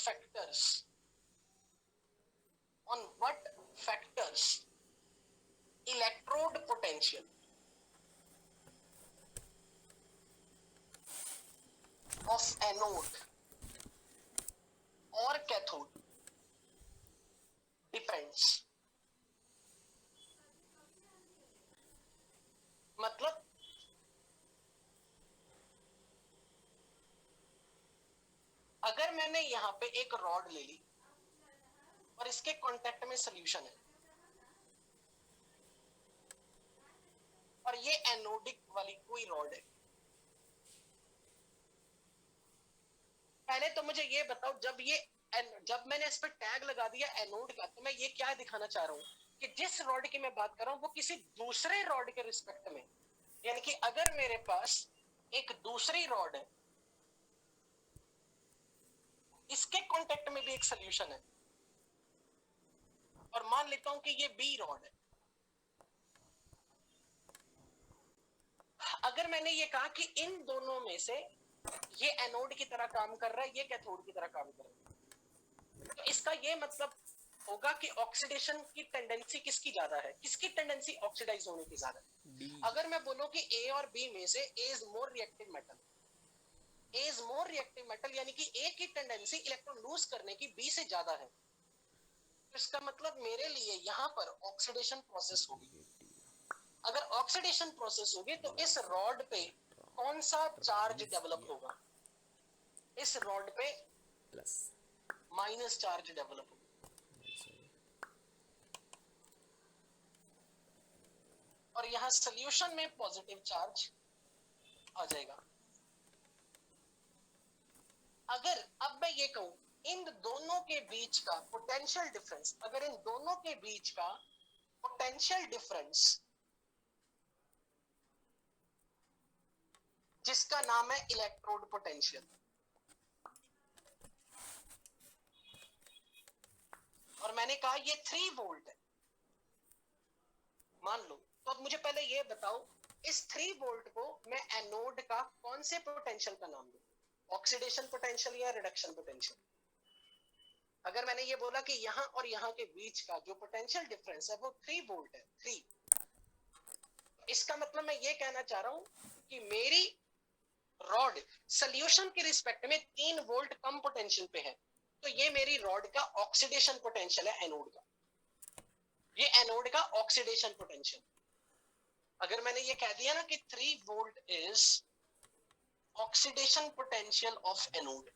factors electrode potential of anode or cathode depends, मतलब अगर मैंने यहाँ पे एक रॉड ले ली और इसके कांटेक्ट में सॉल्यूशन है और ये एनोडिक वाली कोई रॉड है, पहले तो मुझे ये बताओ, जब मैंने इस पर टैग लगा दिया एनोड का, तो मैं ये क्या दिखाना चाह रहा हूँ कि जिस रॉड की मैं बात कर रहा हूँ वो किसी दूसरे रॉड के रिस्पेक्ट में, यानी कि अगर मेरे पास एक दूसरी रॉड है, इसके कांटेक्ट में भी एक सॉल्यूशन है और मान लेता हूं कि ये बी रॉड है, अगर मैंने ये कहा कि इन दोनों में से ये एनोड की तरह काम कर रहा है, ये कैथोड की तरह काम कर रहा है, तो इसका ये मतलब होगा कि ऑक्सीडेशन की टेंडेंसी किसकी ज्यादा है, किसकी टेंडेंसी ऑक्सीडाइज होने की ज्यादा है। अगर मैं बोलूं कि ए और बी में से ए इज मोर रिएक्टिव मेटल, यानी कि ए की टेंडेंसी इलेक्ट्रॉन लूज करने की बी से ज्यादा है, तो इसका मतलब मेरे लिए यहां पर ऑक्सीडेशन प्रोसेस होगी। अगर ऑक्सीडेशन प्रोसेस होगी तो इस रॉड पे कौन सा चार्ज डेवलप होगा? इस रॉड पे प्लस माइनस चार्ज डेवलप होगा, और यहां सॉल्यूशन में पॉजिटिव चार्ज आ जाएगा। अगर अब मैं ये कहूं इन दोनों के बीच का पोटेंशियल डिफरेंस, अगर इन दोनों के बीच का पोटेंशियल डिफरेंस जिसका नाम है इलेक्ट्रोड पोटेंशियल, और मैंने कहा ये 3 वोल्ट है मान लो, तो अब मुझे पहले ये बताओ इस 3 वोल्ट को मैं एनोड का कौन से पोटेंशियल का नाम दूं, ऑक्सीडेशन पोटेंशियल या रिडक्शन पोटेंशियल? अगर मैंने ये बोला कि यहां और यहां के बीच का जो पोटेंशियल डिफरेंस है वो 3 वोल्ट है, 3, इसका मतलब मैं ये कहना चाह रहा हूं कि मेरी रॉड सॉल्यूशन के रिस्पेक्ट में 3 वोल्ट कम पोटेंशियल पे है, तो ये मेरी रॉड का ऑक्सीडेशन पोटेंशियल है एनोड का, ये एनोड का ऑक्सीडेशन पोटेंशियल। अगर मैंने ये कह दिया ना कि 3 volt is oxidation potential of anode.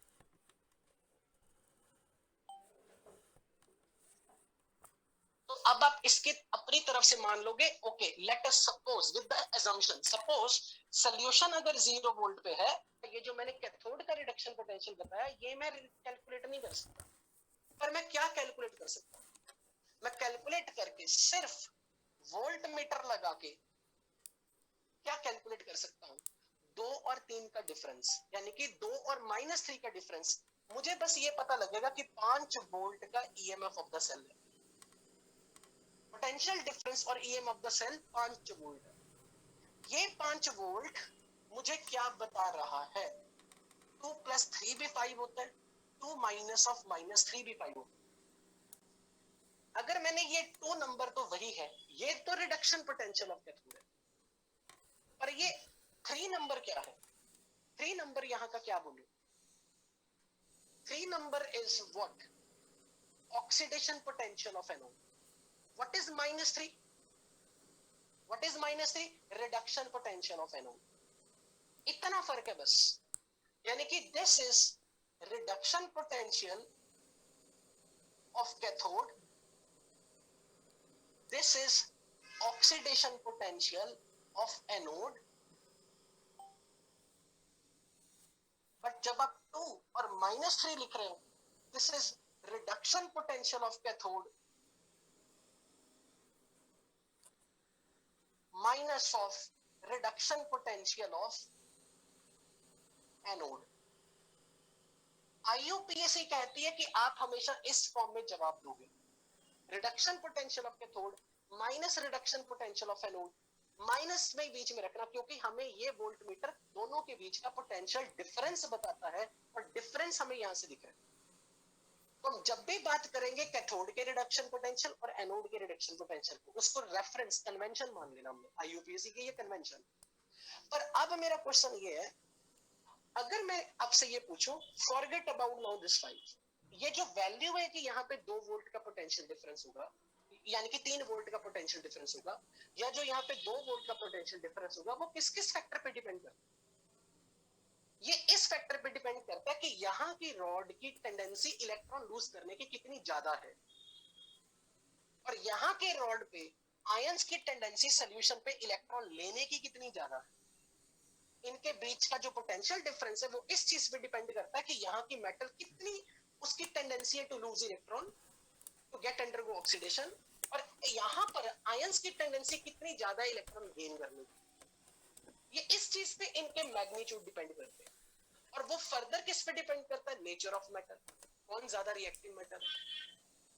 तो अब आप इसके अपनी तरफ से मान लोगे, okay let us suppose with the assumption, suppose solution अगर 0 वोल्ट पे है, ये जो मैंने कैथोड का रिडक्शन पोटेंशियल बताया ये मैं कैलकुलेट नहीं कर सकता, पर मैं क्या कैलकुलेट कर सकता हूं, मैं कैलकुलेट करके सिर्फ वोल्ट मीटर लगा के क्या कैलकुलेट कर सकता हूं, 2 और 3 का डिफरेंस, यानी कि 2 और -3 का डिफरेंस। मुझे बस ये पता लगेगा कि 5 वोल्ट का ईएमएफ ऑफ द सेल है, पोटेंशियल डिफरेंस और EMF of the cell 5 volt है। ये 5 वोल्ट मुझे क्या बता रहा है, 2 + 3 भी 5 होता है, 2 - 3 भी 5 होता है। अगर मैंने ये 2 नंबर तो वही है, ये तो रिडक्शन पोटेंशियल ऑफ कैथोड है, पर ये 3 नंबर क्या है, 3 नंबर यहां का क्या बोलूं, 3 number is what, oxidation potential of anode. What is -3, what is -3, reduction potential of anode. इतना फर्क है बस, यानी कि this is reduction potential of cathode, this is oxidation potential of anode. But जब आप 2 और -3 लिख रहे हो, this is reduction potential of cathode minus of reduction potential of anode. IUPAC कहती है कि आप हमेशा इस फॉर्म में जवाब दोगे, reduction potential of cathode minus reduction potential of anode, minus में बीच में रखना, क्योंकि हमें ये वोल्ट मीटर दोनों के बीच का पोटेंशियल डिफरेंस बताता है और डिफरेंस हमें यहां से दिख रहा है। तो हम जब भी बात करेंगे कैथोड के रिडक्शन पोटेंशियल और एनोड के रिडक्शन पोटेंशियल को, उसको रेफरेंस कन्वेंशन मान लेना हमने, आईयूपीएसी के ये कन्वेंशन। पर अब मेरा क्वेश्चन ये है, अगर मैं आपसे ये पूछूं, फॉरगेट अबाउट नाउ दिस 5, ये जो वैल्यू है कि यहाँ पे 2 वोल्ट का पोटेंशियल डिफरेंस होगा, यानी कि 3 वोल्ट का पोटेंशियल डिफरेंस होगा, या जो यहाँ पे 2 वोल्ट का पोटेंशियल डिफरेंस होगा, वो किस किस फैक्टर पे डिपेंड करता है, ये इस फैक्टर पे डिपेंड करता है कि यहाँ की रॉड की टेंडेंसी इलेक्ट्रॉन लूज करने की कितनी ज्यादा है, और यहाँ के रॉड पे आयंस की टेंडेंसी सोल्यूशन पे इलेक्ट्रॉन लेने की कितनी ज्यादा है। इनके बीच का जो पोटेंशियल डिफरेंस है वो इस चीज पे डिपेंड करता है कि यहाँ की मेटल कितनी उसकी टेंडेंसी है to lose electron, to get undergo oxidation, और यहाँ पर आयंस की टेंडेंसी कितनी ज्यादा इलेक्ट्रॉन गेन करने की। ये इस चीज पे इनके मैग्नीट्यूड डिपेंड करते हैं, और वो फर्दर किस पे डिपेंड करता है, नेचर ऑफ मेटल, कौन ज्यादा रिएक्टिव मेटल,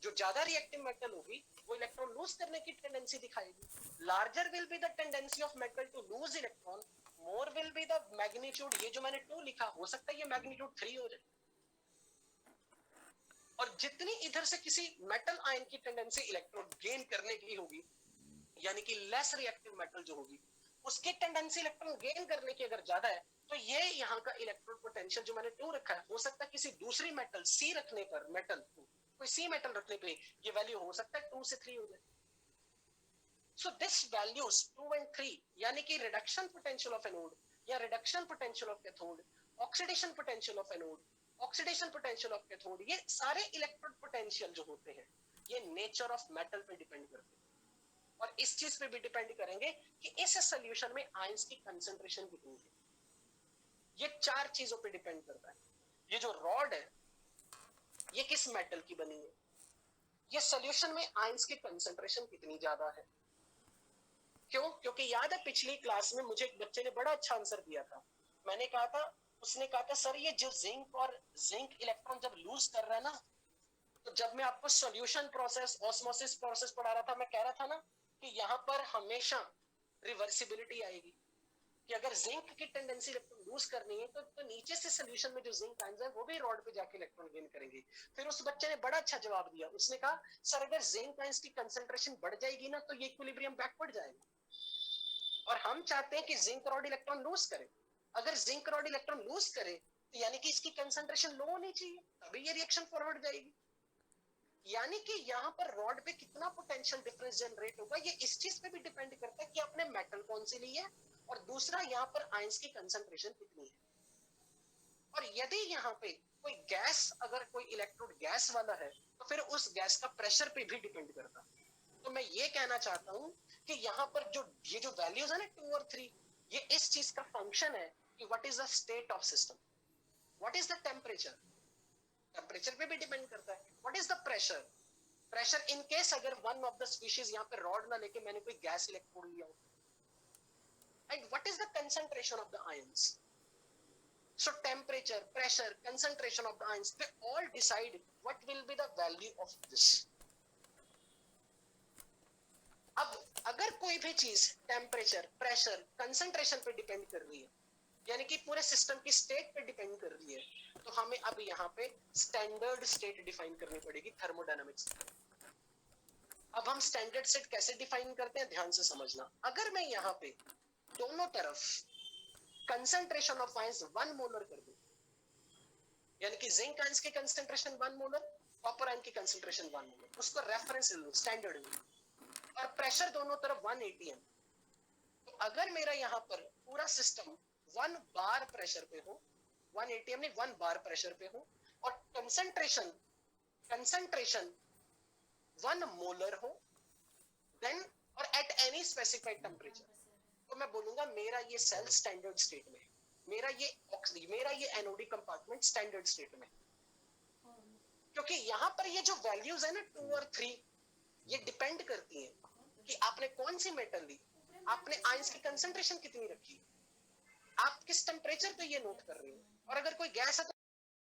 जो ज्यादा रिएक्टिव मेटल होगी वो इलेक्ट्रॉन लूज करने की टेंडेंसी दिखाएगी। Larger will be the tendency of metal to lose electron, more will be the magnitude, ये जो मैंने 2 लिखा हो सकता है ये मैग्नीट्यूड 3 हो जाए। और जितनी इधर से किसी मेटल आयन की टेंडेंसी इलेक्ट्रॉन गेन करने की होगी, यानी कि लेस रिएक्टिव मेटल जो होगी उसकी टेंडेंसी इलेक्ट्रॉन गेन करने की अगर ज्यादा है, तो ये यहाँ का इलेक्ट्रॉन पोटेंशियल जो मैंने 2 रखा है, हो सकता है किसी दूसरी मेटल सी रखने पर, मेटल कोई सी मेटल रखने पे ये वैल्यू हो सकता है 2 से 3 हो जाए। सो दिस वैल्यूज 2 and 3, यानी कि रिडक्शन पोटेंशियल ऑफ एनोड या reduction potential of cathode, oxidation potential of anode, oxidation potential of cathode, ये सारे इलेक्ट्रॉन पोटेंशियल जो होते हैं ये नेचर ऑफ मेटल पे डिपेंड करते हैं, और इस चीज पे भी डिपेंड करेंगे कि इस सॉल्यूशन में आयंस की कंसंट्रेशन कितनी है। ये 4 चीजों पे डिपेंड करता है। ये जो रॉड है ये किस मेटल की बनी है, ये सॉल्यूशन में आयंस की कंसंट्रेशन कितनी ज्यादा है। क्यों? क्योंकि याद है पिछली क्लास में मुझे एक बच्चे ने बड़ा अच्छा आंसर दिया था, मैंने कहा था, उसने कहा था सर ये जो जिंक और जिंक इलेक्ट्रॉन जब लूज कर रहा है ना, तो जब मैं आपको सॉल्यूशन प्रोसेस, ऑस्मोसिस प्रोसेस पढ़ा रहा था, मैं कह रहा था ना कि यहाँ पर हमेशा रिवर्सिबिलिटी आएगी, कि अगर जिंक की टेंडेंसी इलेक्ट्रॉन लूज करनी है तो नीचे से सॉल्यूशन में जो जिंक आयंस है वो भी रॉड पे जाके इलेक्ट्रॉन गेन करेंगे। फिर उस बच्चे ने बड़ा अच्छा जवाब दिया, उसने कहा सर अगर जिंक आयंस की कंसंट्रेशन बढ़ जाएगी ना तो ये इक्विलिब्रियम बैकवर्ड जाएगा, और हम चाहते हैं कि जिंक रॉड इलेक्ट्रॉन लूज करे। अगर जिंक रॉड इलेक्ट्रॉन लूज करे तो यानी कि इसकी कंसंट्रेशन लो होनी चाहिए, तभी ये रिएक्शन फॉरवर्ड जाएगी। यानी कि यहाँ पर रॉड पे कितना पोटेंशियल डिफरेंस जनरेट होगा ये इस चीज पे भी डिपेंड करता है कि आपने मेटल कौन सी ली है, और दूसरा यहाँ पर आयंस की कंसंट्रेशन कितनी है। और यदि यहाँ पे कोई गैस, अगर कोई इलेक्ट्रोड गैस वाला है तो फिर उस गैस का प्रेशर पे भी डिपेंड करता है। तो मैं ये कहना चाहता हूँ कि यहाँ पर जो ये जो वैल्यूज है ना 2 और 3, ये इस चीज का फंक्शन है कि what is the state of system, what is the temperature, temperature पे भी डिपेंड करता है, what is the pressure, pressure in case अगर वन ऑफ द स्पीशीज यहाँ पे रॉड ना लेके मैंने कोई गैस इलेक्ट्रोड लिया हो, and what is the concentration of the ions. So temperature, pressure, concentration of the ions, they all decide what will be the value of this. अब अगर कोई भी चीज टेम्परेचर, प्रेशर, कंसंट्रेशन पे डिपेंड कर रही है, यानी कि पूरे सिस्टम की स्टेट पे डिपेंड कर रही है, तो हमें अब यहाँ पे स्टैंडर्ड स्टेट डिफाइन करनी पड़ेगी थर्मोडायनामिक्स। अब हम स्टैंडर्ड स्टेट कैसे डिफाइन करते हैं, ध्यान से समझना। अगर मैं यहाँ पे दोनों तरफ कंसंट्रेशन ऑफ आयंस 1 मोलर कर दूं, यानी कि जिंक आयंस की कंसंट्रेशन 1 मोलर, कॉपर आयन की कंसंट्रेशन 1 मोलर, उसको रेफरेंस ले लो स्टैंडर्ड में, और प्रेशर दोनों तरफ 1 atm, तो अगर मेरा यहाँ पर पूरा सिस्टम 1 बार प्रेशर पे हो, 1 atm नहीं 1 बार प्रेशर पे हो, और कंसंट्रेशन 1 मोलर हो, देन और एट एनी स्पेसिफाइड टेम्परेचर, तो मैं बोलूंगा मेरा ये सेल स्टैंडर्ड स्टेट में, मेरा ये एनओडी कंपार्टमेंट स्टैंडर्ड स्टेट में। क्योंकि यहाँ पर ये जो वैल्यूज है ना 2 और 3, ये डिपेंड करती हैं कि आपने कौन सी मेटल ली, आपने आयंस की कंसंट्रेशन कितनी रखी, आप किस टेम्परेचर पे ये नोट कर रहे हो, और अगर कोई गैस है तो